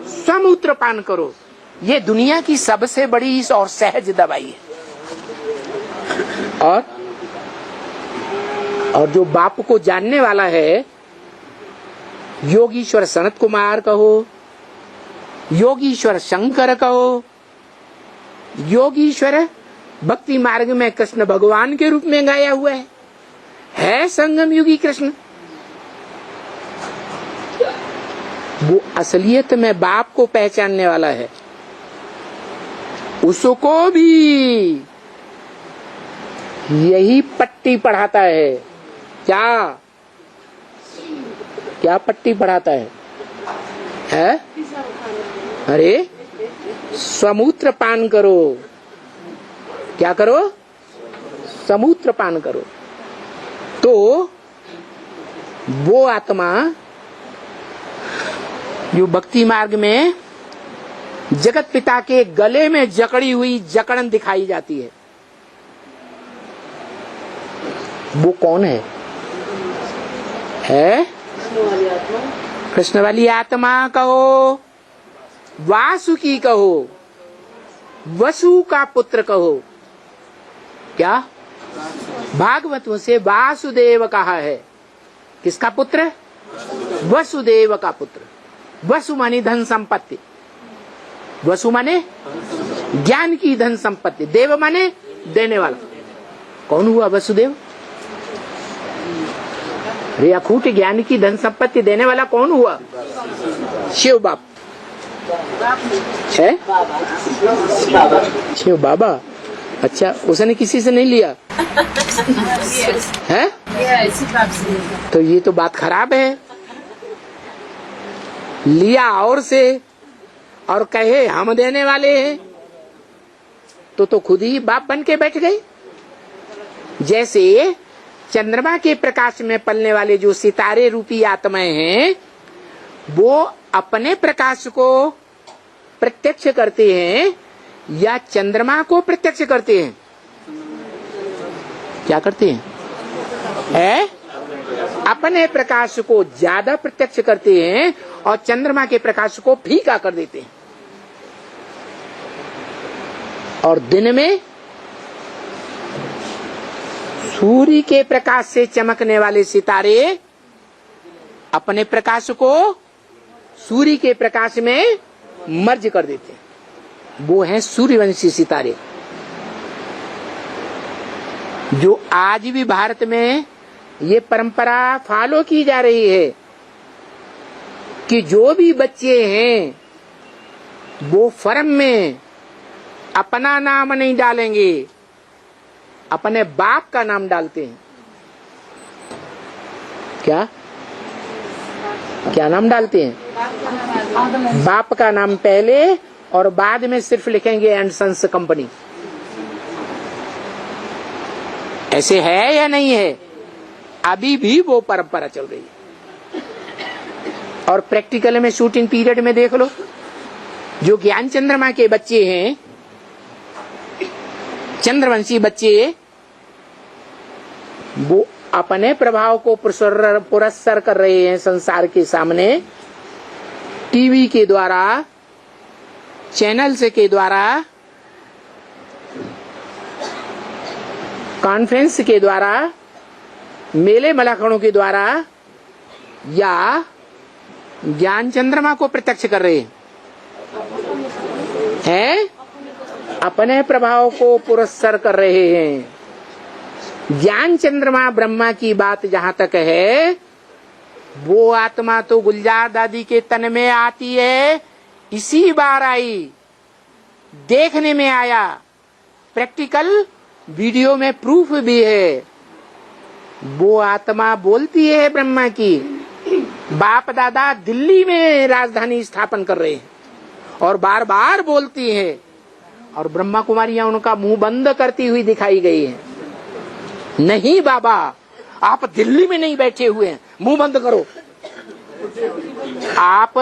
स्वमूत्र पान करो। ये दुनिया की सबसे बड़ी और सहज दवाई है। और जो बाप को जानने वाला है, योगीश्वर सनत कुमार कहो, योगीश्वर शंकर कहो, योगीश्वर भक्ति मार्ग में कृष्ण भगवान के रूप में गाया हुआ है संगम युगी कृष्ण। वो असलियत में बाप को पहचानने वाला है। उसको भी यही पट्टी पढ़ाता है। क्या क्या पट्टी पढ़ाता है? अरे स्वमूत्र पान करो। क्या करो? समूत्र पान करो। तो वो आत्मा जो भक्ति मार्ग में जगत पिता के गले में जकड़ी हुई जकड़न दिखाई जाती है, वो कौन है? कृष्ण वाली आत्मा कहो, वासुकी कहो, वसु का पुत्र कहो। क्या भागवतों से वासुदेव कहा है? किसका पुत्र? वसुदेव का पुत्र। वसु माने धन संपत्ति, वसु माने ज्ञान की धन संपत्ति, देव माने देने वाला। कौन हुआ वसुदेव? रे अखूट ज्ञान की धन संपत्ति देने वाला कौन हुआ? शिव बाप है, शिव बाबा। अच्छा, उसने किसी से नहीं लिया है? तो ये तो बात खराब है। लिया और से और कहे हम देने वाले हैं, तो खुद ही बाप बन के बैठ गए। जैसे चंद्रमा के प्रकाश में पलने वाले जो सितारे रूपी आत्माएं हैं, वो अपने प्रकाश को प्रत्यक्ष करते हैं या चंद्रमा को प्रत्यक्ष करते हैं? क्या करते हैं? अपने प्रकाश को ज्यादा प्रत्यक्ष करते हैं और चंद्रमा के प्रकाश को फीका कर देते हैं। और दिन में सूर्य के प्रकाश से चमकने वाले सितारे अपने प्रकाश को सूर्य के प्रकाश में मर्ज कर देते हैं। वो हैं सूर्यवंशी सितारे, जो आज भी भारत में ये परंपरा फॉलो की जा रही है कि जो भी बच्चे हैं वो फर्म में अपना नाम नहीं डालेंगे, अपने बाप का नाम डालते हैं। क्या क्या नाम डालते हैं? बाप का नाम पहले और बाद में सिर्फ लिखेंगे एंड सन्स कंपनी। ऐसे है या नहीं है? अभी भी वो परंपरा चल रही है। और प्रैक्टिकल में शूटिंग पीरियड में देख लो, जो ज्ञान चंद्रमा के बच्चे हैं, चंद्रवंशी बच्चे, वो अपने प्रभाव को पुरस्कार कर रहे हैं संसार के सामने, टीवी के द्वारा, चैनल्स के द्वारा, कॉन्फ्रेंस के द्वारा, मेले मलाखड़ों के द्वारा, या ज्ञान चंद्रमा को प्रत्यक्ष कर रहे हैं? अपने प्रभाव को पुरस्कार कर रहे हैं। ज्ञान चंद्रमा ब्रह्मा की बात जहां तक है, वो आत्मा तो गुलजार दादी के तन में आती है, इसी बार आई, देखने में आया, प्रैक्टिकल वीडियो में प्रूफ भी है। वो आत्मा बोलती है ब्रह्मा की, बाप दादा दिल्ली में राजधानी स्थापन कर रहे हैं, और बार बार बोलती है, और ब्रह्मा कुमारियां उनका मुंह बंद करती हुई दिखाई गई है। नहीं बाबा, आप दिल्ली में नहीं बैठे हुए हैं, मुंह बंद करो। आप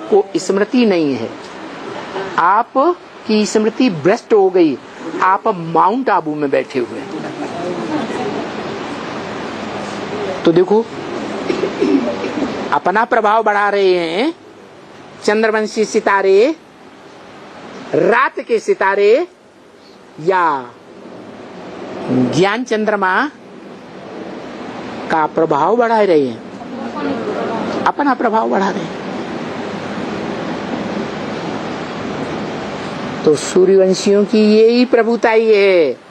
को स्मृति नहीं है, आप की स्मृति भ्रष्ट हो गई, आप माउंट आबू में बैठे हुए हैं। तो देखो, अपना प्रभाव बढ़ा रहे हैं चंद्रवंशी सितारे, रात के सितारे, या ज्ञान चंद्रमा का प्रभाव बढ़ा रहे हैं, अपना प्रभाव बढ़ा रहे हैं। तो सूर्यवंशियों की यही प्रभुताई है,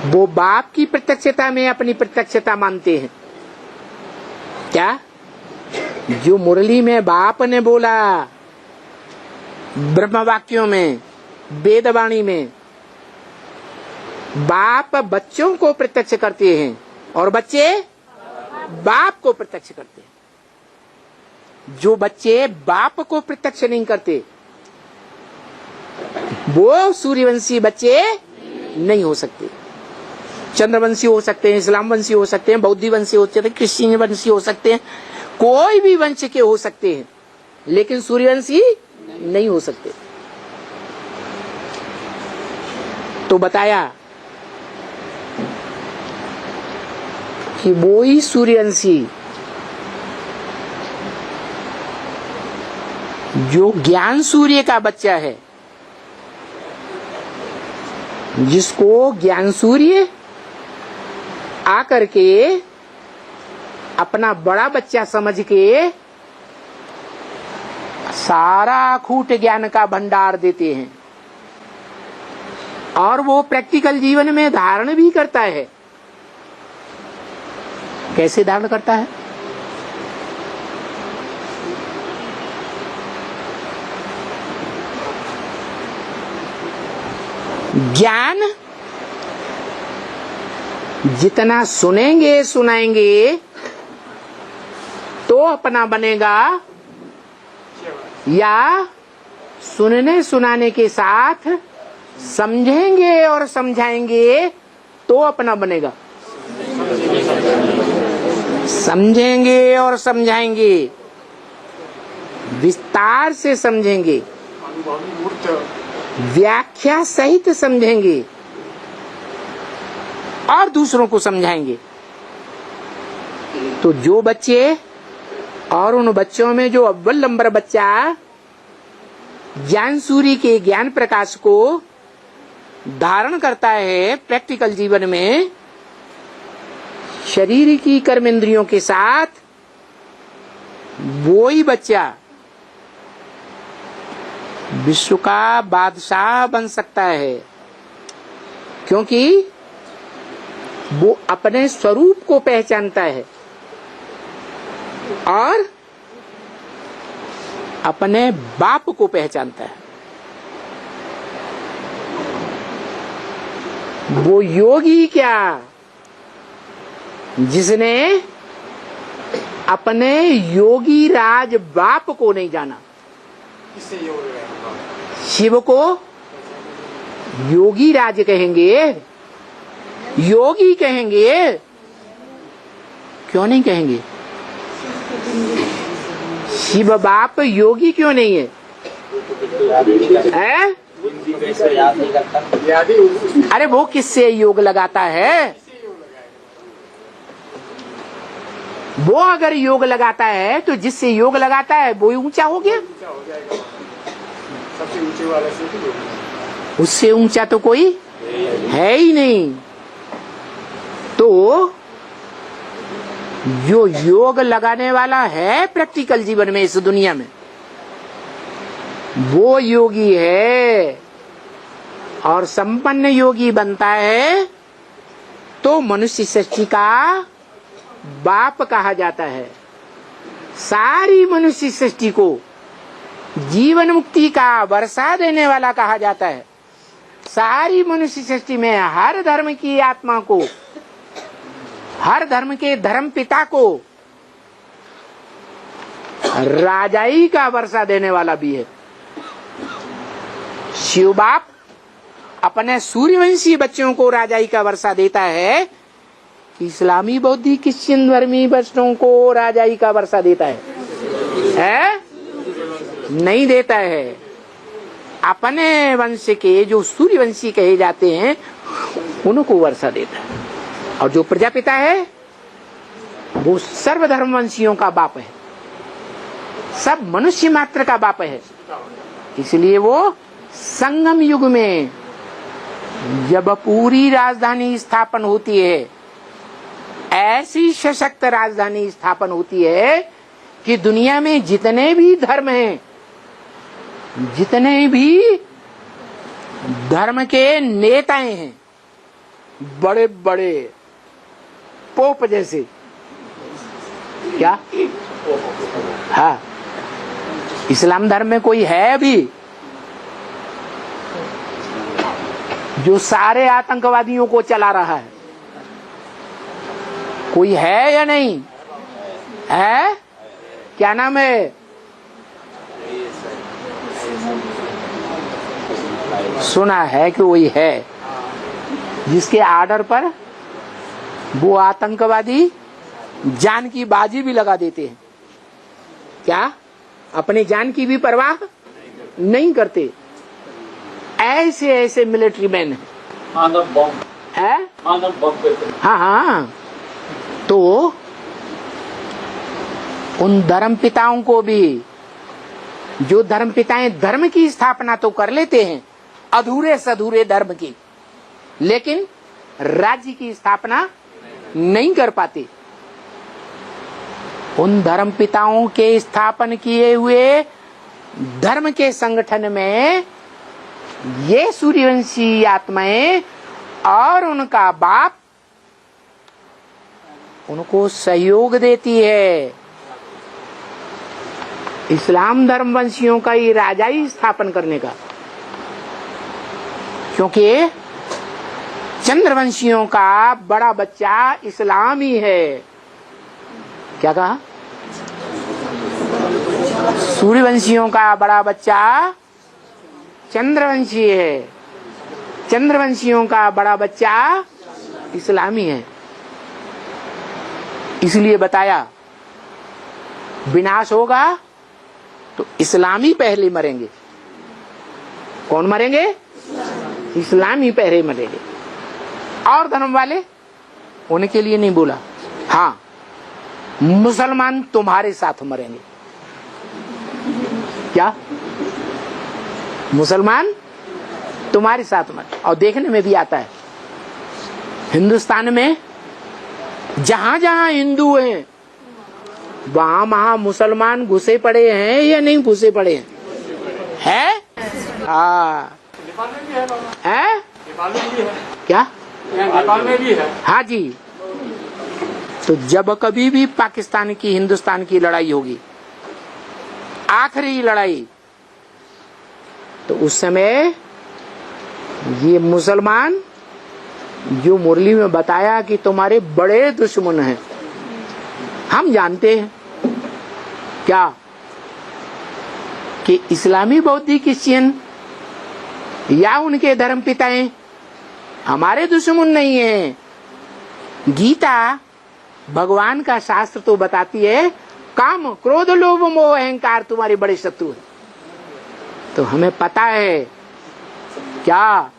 वो बाप की प्रत्यक्षता में अपनी प्रत्यक्षता मानते हैं। क्या? जो मुरली में बाप ने बोला, ब्रह्म वाक्यों में, वेदवाणी में, बाप बच्चों को प्रत्यक्ष करते हैं और बच्चे बाप को प्रत्यक्ष करते हैं। जो बच्चे बाप को प्रत्यक्ष नहीं करते, वो सूर्यवंशी बच्चे नहीं हो सकते। चंद्रवंशी हो सकते हैं, इस्लाम वंशी हो सकते हैं, बौद्धी वंशी हो सकते हैं, क्रिश्चियन वंशी हो सकते हैं, कोई भी वंश के हो सकते हैं, लेकिन सूर्यवंशी नहीं हो सकते। तो बताया कि वो ही सूर्यवंशी जो ज्ञान सूर्य का बच्चा है, जिसको ज्ञान सूर्य आकर के अपना बड़ा बच्चा समझ के सारा अखूट ज्ञान का भंडार देते हैं, और वो प्रैक्टिकल जीवन में धारण भी करता है। कैसे धारण करता है? ज्ञान जितना सुनेंगे सुनाएंगे तो अपना बनेगा, या सुनने सुनाने के साथ समझेंगे और समझाएंगे तो अपना बनेगा? समझेंगे और समझाएंगे, विस्तार से समझेंगे, व्याख्या सहित समझेंगे और दूसरों को समझाएंगे। तो जो बच्चे, और उन बच्चों में जो अव्वल नंबर बच्चा ज्ञान सूर्य के ज्ञान प्रकाश को धारण करता है प्रैक्टिकल जीवन में, शरीर की कर्म इंद्रियों के साथ, वो ही बच्चा विश्व का बादशाह बन सकता है, क्योंकि वो अपने स्वरूप को पहचानता है। और अपने बाप को पहचानता है। वो योगी क्या, जिसने अपने योगी राज बाप को नहीं जाना। किससे योग लगाएगा? शिव को योगी राज कहेंगे, योगी कहेंगे, क्यों नहीं कहेंगे? शिव बाप योगी क्यों नहीं है? हैं? अरे वो किससे योग लगाता है? वो अगर योग लगाता है तो जिससे योग लगाता है वो ऊंचा हो गया। ऊंचा हो जाएगा, सबसे ऊंचे वाले से भी योग। उससे ऊंचा तो कोई है ही नहीं। तो जो योग लगाने वाला है प्रैक्टिकल जीवन में इस दुनिया में, वो योगी है। और संपन्न योगी बनता है तो मनुष्य सृष्टि का बाप कहा जाता है। सारी मनुष्य सृष्टि को जीवन मुक्ति का वर्षा देने वाला कहा जाता है। सारी मनुष्य सृष्टि में हर धर्म की आत्मा को, हर धर्म के धर्म पिता को राजाई का वर्षा देने वाला भी है। शिव बाप अपने सूर्यवंशी बच्चों को राजाई का वर्षा देता है। इस्लामी बौद्धिक क्रिश्चियन धर्मी बच्चों को राजाई का वर्षा देता है? नहीं देता है। अपने वंश के जो सूर्यवंशी कहे जाते हैं उनको वर्षा देता है। और जो प्रजापिता है वो सर्वधर्मवंशियों का बाप है, सब मनुष्य मात्र का बाप है। इसलिए वो संगम युग में जब पूरी राजधानी स्थापन होती है, ऐसी सशक्त राजधानी स्थापन होती है कि दुनिया में जितने भी धर्म हैं, जितने भी धर्म के नेताएं हैं, बड़े बड़े पोप जैसे, क्या हाँ, इस्लाम धर्म में कोई है अभी जो सारे आतंकवादियों को चला रहा है? कोई है या नहीं है? क्या नाम है? सुना है कि वही है जिसके आर्डर पर वो आतंकवादी जान की बाजी भी लगा देते हैं। क्या अपने जान की भी परवाह नहीं करते? ऐसे ऐसे मिलिट्री मैन है। मानव बम है? मानव बम करते हैं। हाँ हाँ। तो उन धर्म पिताओं को भी, जो धर्म पिताएं धर्म की स्थापना तो कर लेते हैं, अधूरे सधूरे धर्म की, लेकिन राज्य की स्थापना नहीं कर पाते। उन धर्म पिताओं के स्थापन किए हुए धर्म के संगठन में ये सूर्यवंशी आत्माएं और उनका बाप उनको सहयोग देती है। इस्लाम धर्म वंशियों का ये राजाई स्थापन करने का, क्योंकि चंद्रवंशियों का बड़ा बच्चा इस्लाम ही है। क्या कहा? सूर्यवंशियों का बड़ा बच्चा चंद्रवंशी है, चंद्रवंशियों का बड़ा बच्चा इस्लामी है। इसलिए बताया विनाश होगा तो इस्लामी पहले मरेंगे। कौन मरेंगे? इस्लामी पहले मरेंगे। और धर्म वाले उनके लिए नहीं बोला। हाँ, मुसलमान तुम्हारे साथ मरेंगे। क्या? मुसलमान तुम्हारे साथ मर। और देखने में भी आता है हिंदुस्तान में जहां जहां हिंदू हैं वहां मुसलमान घुसे पड़े हैं या नहीं घुसे पड़े हैं? है? हाँ। नेपाल में भी है बाबा। है? नेपाल में भी है। क्या? नेपाल में भी है। हाँ जी। तो जब कभी भी पाकिस्तान की हिंदुस्तान की लड़ाई होगी, आखिरी लड़ाई, तो उस समय ये मुसलमान जो मुरली में बताया कि तुम्हारे बड़े दुश्मन हैं, हम जानते हैं क्या कि इस्लामी बौद्धी क्रिश्चियन या उनके धर्म पिताएं हमारे दुश्मन नहीं है। गीता भगवान का शास्त्र तो बताती है काम क्रोध लोभ मोह अहंकार तुम्हारे बड़े शत्रु हैं। तो हमें पता है क्या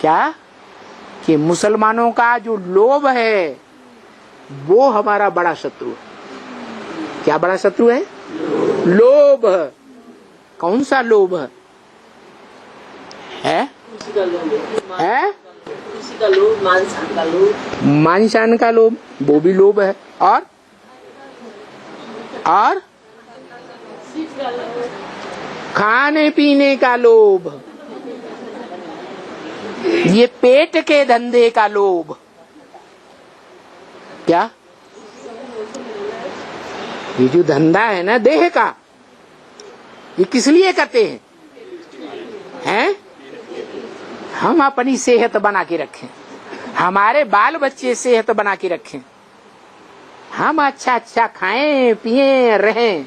क्या कि मुसलमानों का जो लोभ है वो हमारा बड़ा शत्रु है। क्या बड़ा शत्रु है? लोभ। कौन सा लोभ है? उसी का लोभ, मानसान का लोभ। मानसान का लोभ, वो भी लोभ है। और खाने पीने का लोभ, ये पेट के धंधे का लोभ। क्या? ये जो धंधा है ना देह का, ये किस लिए करते हैं? हम अपनी सेहत बना के रखें, हमारे बाल बच्चे सेहत बना के रखें, हम अच्छा अच्छा खाएं पिएं रहें,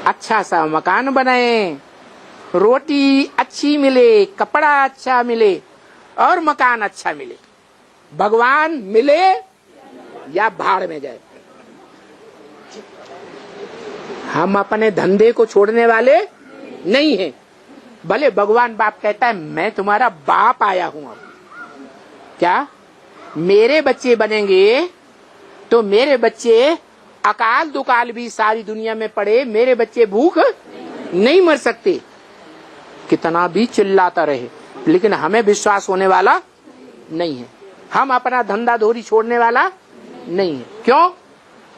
अच्छा सा मकान बनाएं, रोटी अच्छी मिले, कपड़ा अच्छा मिले और मकान अच्छा मिले। भगवान मिले या भाड़ में जाए। हम अपने धंधे को छोड़ने वाले नहीं हैं। भले भगवान बाप कहता है मैं तुम्हारा बाप आया हूं। अब क्या मेरे बच्चे बनेंगे तो मेरे बच्चे अकाल दुकाल भी सारी दुनिया में पड़े, मेरे बच्चे भूख नहीं मर सकते। कितना भी चिल्लाता रहे, लेकिन हमें विश्वास होने वाला नहीं है। हम अपना धंधा धोरी छोड़ने वाला नहीं है। क्यों?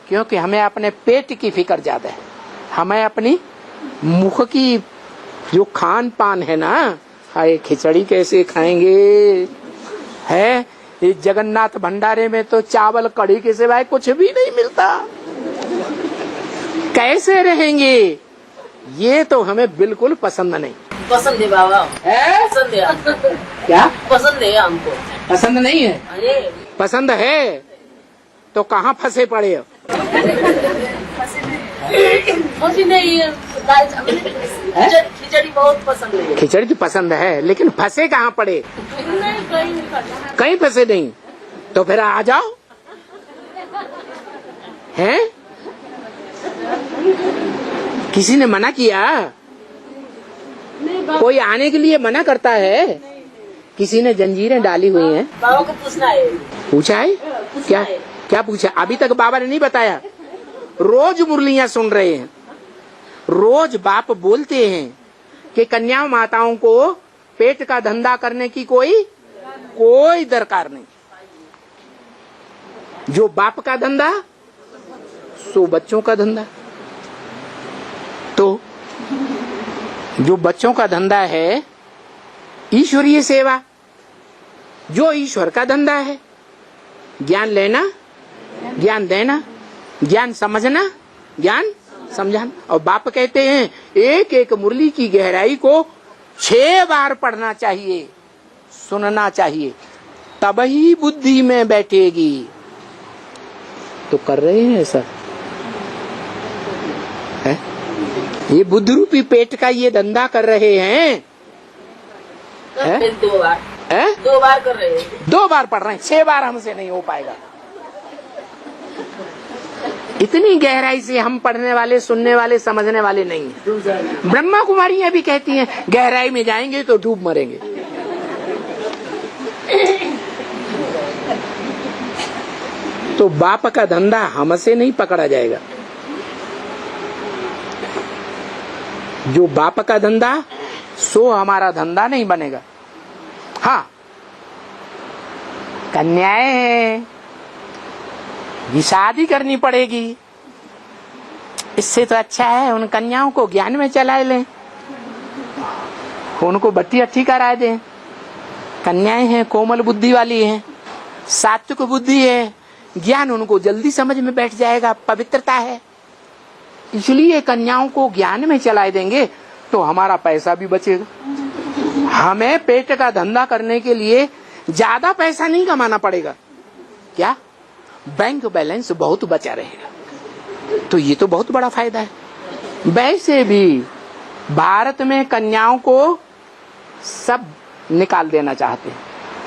क्योंकि हमें अपने पेट की फिक्र ज्यादा है। हमें अपनी मुख की जो खान पान है ना, हाय खिचड़ी कैसे खाएंगे है। इस जगन्नाथ भंडारे में तो चावल कढ़ी के सिवाय कुछ भी नहीं मिलता। कैसे रहेंगे? ये तो हमें बिल्कुल पसंद नहीं। पसंद है बाबा, है? पसंद है हमको। क्या पसंद है हमको? पसंद नहीं है? अरे पसंद है तो कहाँ फंसे पड़े हो? फंसी नहीं है, दाल चावल, खिचड़ी बहुत पसंद है। खिचड़ी तो पसंद है, लेकिन फंसे कहाँ पड़े? नहीं, कहीं फंसे नहीं। तो फिर आ जाओ। हैं? किसी ने मना किया? कोई आने के लिए मना करता है? किसी ने जंजीरें डाली हुई हैं? बाबा को पूछना है। पूछा है? क्या क्या पूछा? अभी तक बाबा ने नहीं बताया। रोज मुरलियां सुन रहे हैं, रोज बाप बोलते हैं कि कन्या माताओं को पेट का धंधा करने की कोई दरकार नहीं। जो बाप का धंधा सो बच्चों का धंधा। तो जो बच्चों का धंधा है ईश्वरीय सेवा, जो ईश्वर का धंधा है ज्ञान लेना, ज्ञान देना, ज्ञान समझना, ज्ञान समझाना। और बाप कहते हैं एक एक मुरली की गहराई को 6 बार पढ़ना चाहिए, सुनना चाहिए, तब ही बुद्धि में बैठेगी। तो कर रहे हैं ऐसा है? ये बुद्धि रूपी पेट का ये धंधा कर रहे हैं। है? 2 बार है? 2 बार कर रहे हैं। 2 बार पढ़ रहे हैं, 6 बार हमसे नहीं हो पाएगा। इतनी गहराई से हम पढ़ने वाले, सुनने वाले, समझने वाले नहीं हैं। ब्रह्मा कुमारियां भी कहती हैं गहराई में जाएंगे तो डूब मरेंगे। तो बाप का धंधा हमसे नहीं पकड़ा जाएगा। जो बाप का धंधा सो हमारा धंधा नहीं बनेगा। हाँ, कन्याएं हैं, ये शादी करनी पड़ेगी। इससे तो अच्छा है उन कन्याओं को ज्ञान में चला लें, उनको बट्टी अच्छी करा दें। कन्याएं हैं, कोमल बुद्धि वाली हैं, सात्विक बुद्धि है, ज्ञान उनको जल्दी समझ में बैठ जाएगा, पवित्रता है। इसलिए कन्याओं को ज्ञान में चलाए देंगे तो हमारा पैसा भी बचेगा। हमें पेट का धंधा करने के लिए ज्यादा पैसा नहीं कमाना पड़ेगा, क्या बैंक बैलेंस बहुत बचा रहेगा। तो ये तो बहुत बड़ा फायदा है। वैसे भी भारत में कन्याओं को सब निकाल देना चाहते हैं।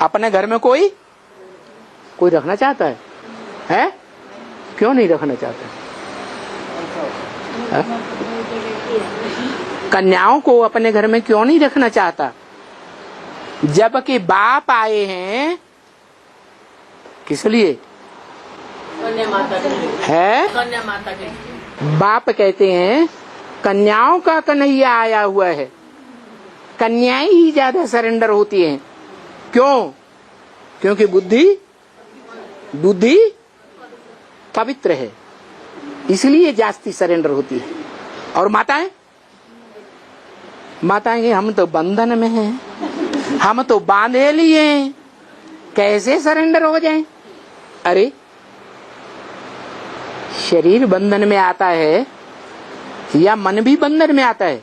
अपने घर में कोई रखना चाहता है? क्यों नहीं रखना चाहता है? कन्याओं को अपने घर में क्यों नहीं रखना चाहता? जबकि बाप आए हैं किस लिए? कन्या माता के लिए। है कन्या माता के लिए। बाप कहते हैं कन्याओं का कन्हैया आया हुआ है। कन्याएं ही ज्यादा सरेंडर होती हैं। क्यों? क्योंकि बुद्धि पवित्र है, इसलिए जास्ती सरेंडर होती है। और माताएं हम तो बंधन में हैं, हम तो बांधे लिए हैं, कैसे सरेंडर हो जाएं? अरे शरीर बंधन में आता है या मन भी बंधन में आता है?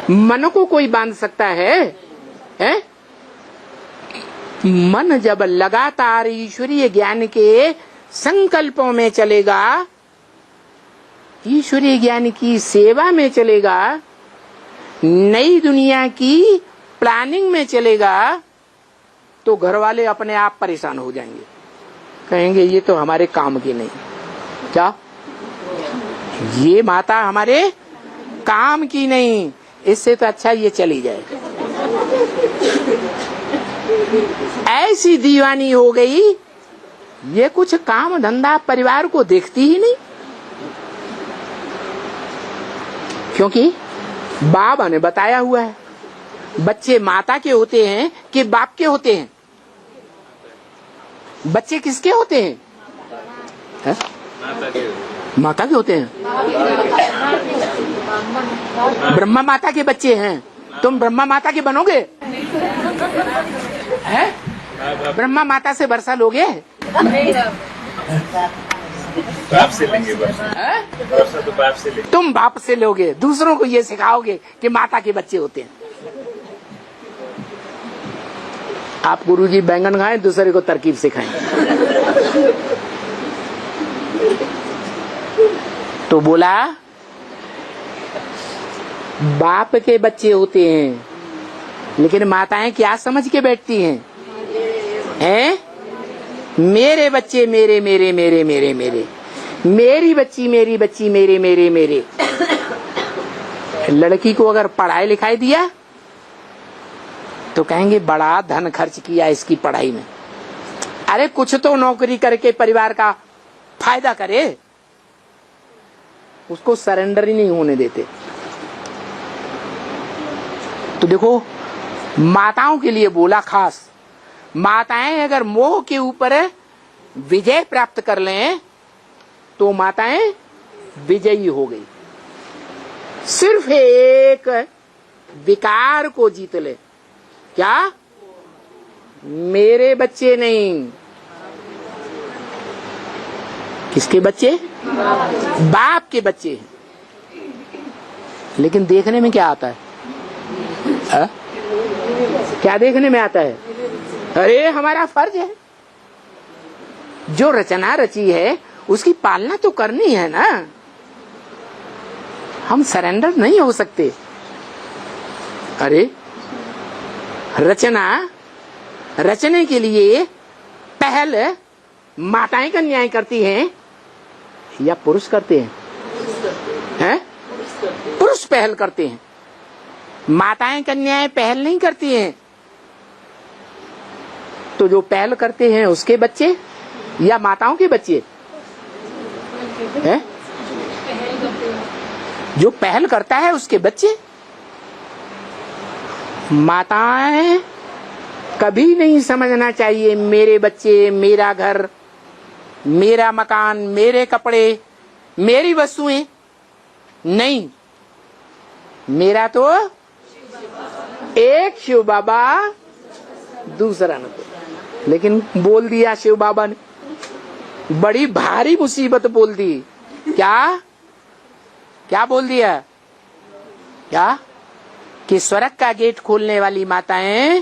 मन को कोई बांध सकता है? मन जब लगातार ईश्वरीय ज्ञान के संकल्पों में चलेगा, ईश्वरीय ज्ञान की सेवा में चलेगा, नई दुनिया की प्लानिंग में चलेगा, तो घर वाले अपने आप परेशान हो जाएंगे, कहेंगे ये तो हमारे काम की नहीं। क्या ये माता हमारे काम की नहीं, इससे तो अच्छा ये चली जाए। ऐसी दीवानी हो गई, ये कुछ काम धंधा परिवार को देखती ही नहीं। क्योंकि बाबा ने बताया हुआ है बच्चे माता के होते हैं कि बाप के होते हैं? बच्चे किसके होते हैं? माता के होते हैं। ब्रह्मा माता के बच्चे हैं। तुम ब्रह्मा माता के बनोगे? हैं? ब्रह्मा माता से वर्षा लोगे? बाप से लेंगे वर्षा तो बाप से लेंगे। तुम बाप से लोगे, दूसरों को ये सिखाओगे कि माता के बच्चे होते हैं। आप गुरुजी बैंगन खाएं, दूसरे को तरकीब सिखाएं। तो बोला बाप के बच्चे होते हैं, लेकिन माताएं क्या समझ के बैठती हैं? मेरे बच्चे मेरे मेरे मेरे मेरे मेरे, मेरी बच्ची मेरी बच्ची मेरे मेरे मेरे। लड़की को अगर पढ़ाई लिखाई दिया तो कहेंगे बड़ा धन खर्च किया इसकी पढ़ाई में। अरे कुछ तो नौकरी करके परिवार का फायदा करे, उसको सरेंडर ही नहीं होने देते। तो देखो माताओं के लिए बोला खास, माताएं अगर मोह के ऊपर विजय प्राप्त कर लें तो माताएं विजयी हो गई। सिर्फ एक विकार को जीत ले, क्या? मेरे बच्चे नहीं, किसके बच्चे? बाप के बच्चे हैं। लेकिन देखने में क्या आता है? क्या देखने में आता है? अरे हमारा फर्ज है, जो रचना रची है उसकी पालना तो करनी है ना। हम सरेंडर नहीं हो सकते। अरे रचने के लिए पहल माताएं कन्याएं करती हैं या पुरुष करते हैं? पुरुष पहल करते हैं, माताएं कन्याएं पहल नहीं करती हैं। तो जो पहल करते हैं उसके बच्चे या माताओं के बच्चे हैं? जो पहल करता है उसके बच्चे। माताएं कभी नहीं समझना चाहिए मेरे बच्चे, मेरा घर, मेरा मकान, मेरे कपड़े, मेरी वस्तुएं नहीं। मेरा तो एक शिव बाबा, दूसरा न कोई। लेकिन बोल दिया शिव बाबा ने, बड़ी भारी मुसीबत बोल दी। क्या क्या बोल दिया? क्या कि स्वर्ग का गेट खोलने वाली माताएं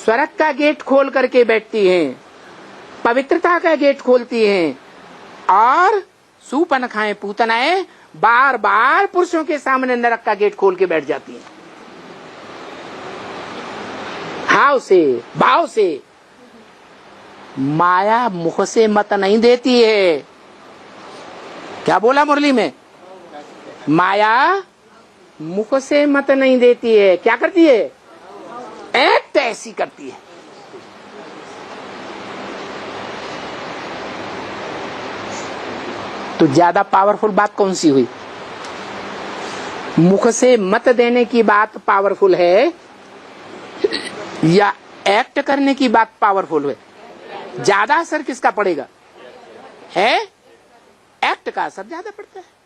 स्वर्ग का गेट खोल करके बैठती हैं, पवित्रता का गेट खोलती हैं, और सूपनखाएं पूतनाएं बार बार पुरुषों के सामने नरक का गेट खोल के बैठ जाती हैं। भाव से, भाव से। माया मुख से मत नहीं देती है। क्या बोला मुरली में? माया मुख से मत नहीं देती है। क्या करती है? एक्ट ऐसी करती है। तो ज्यादा पावरफुल बात कौन सी हुई? मुख से मत देने की बात पावरफुल है या एक्ट करने की बात पावरफुल है? ज्यादा असर किसका पड़ेगा? है एक्ट का असर ज्यादा पड़ता है।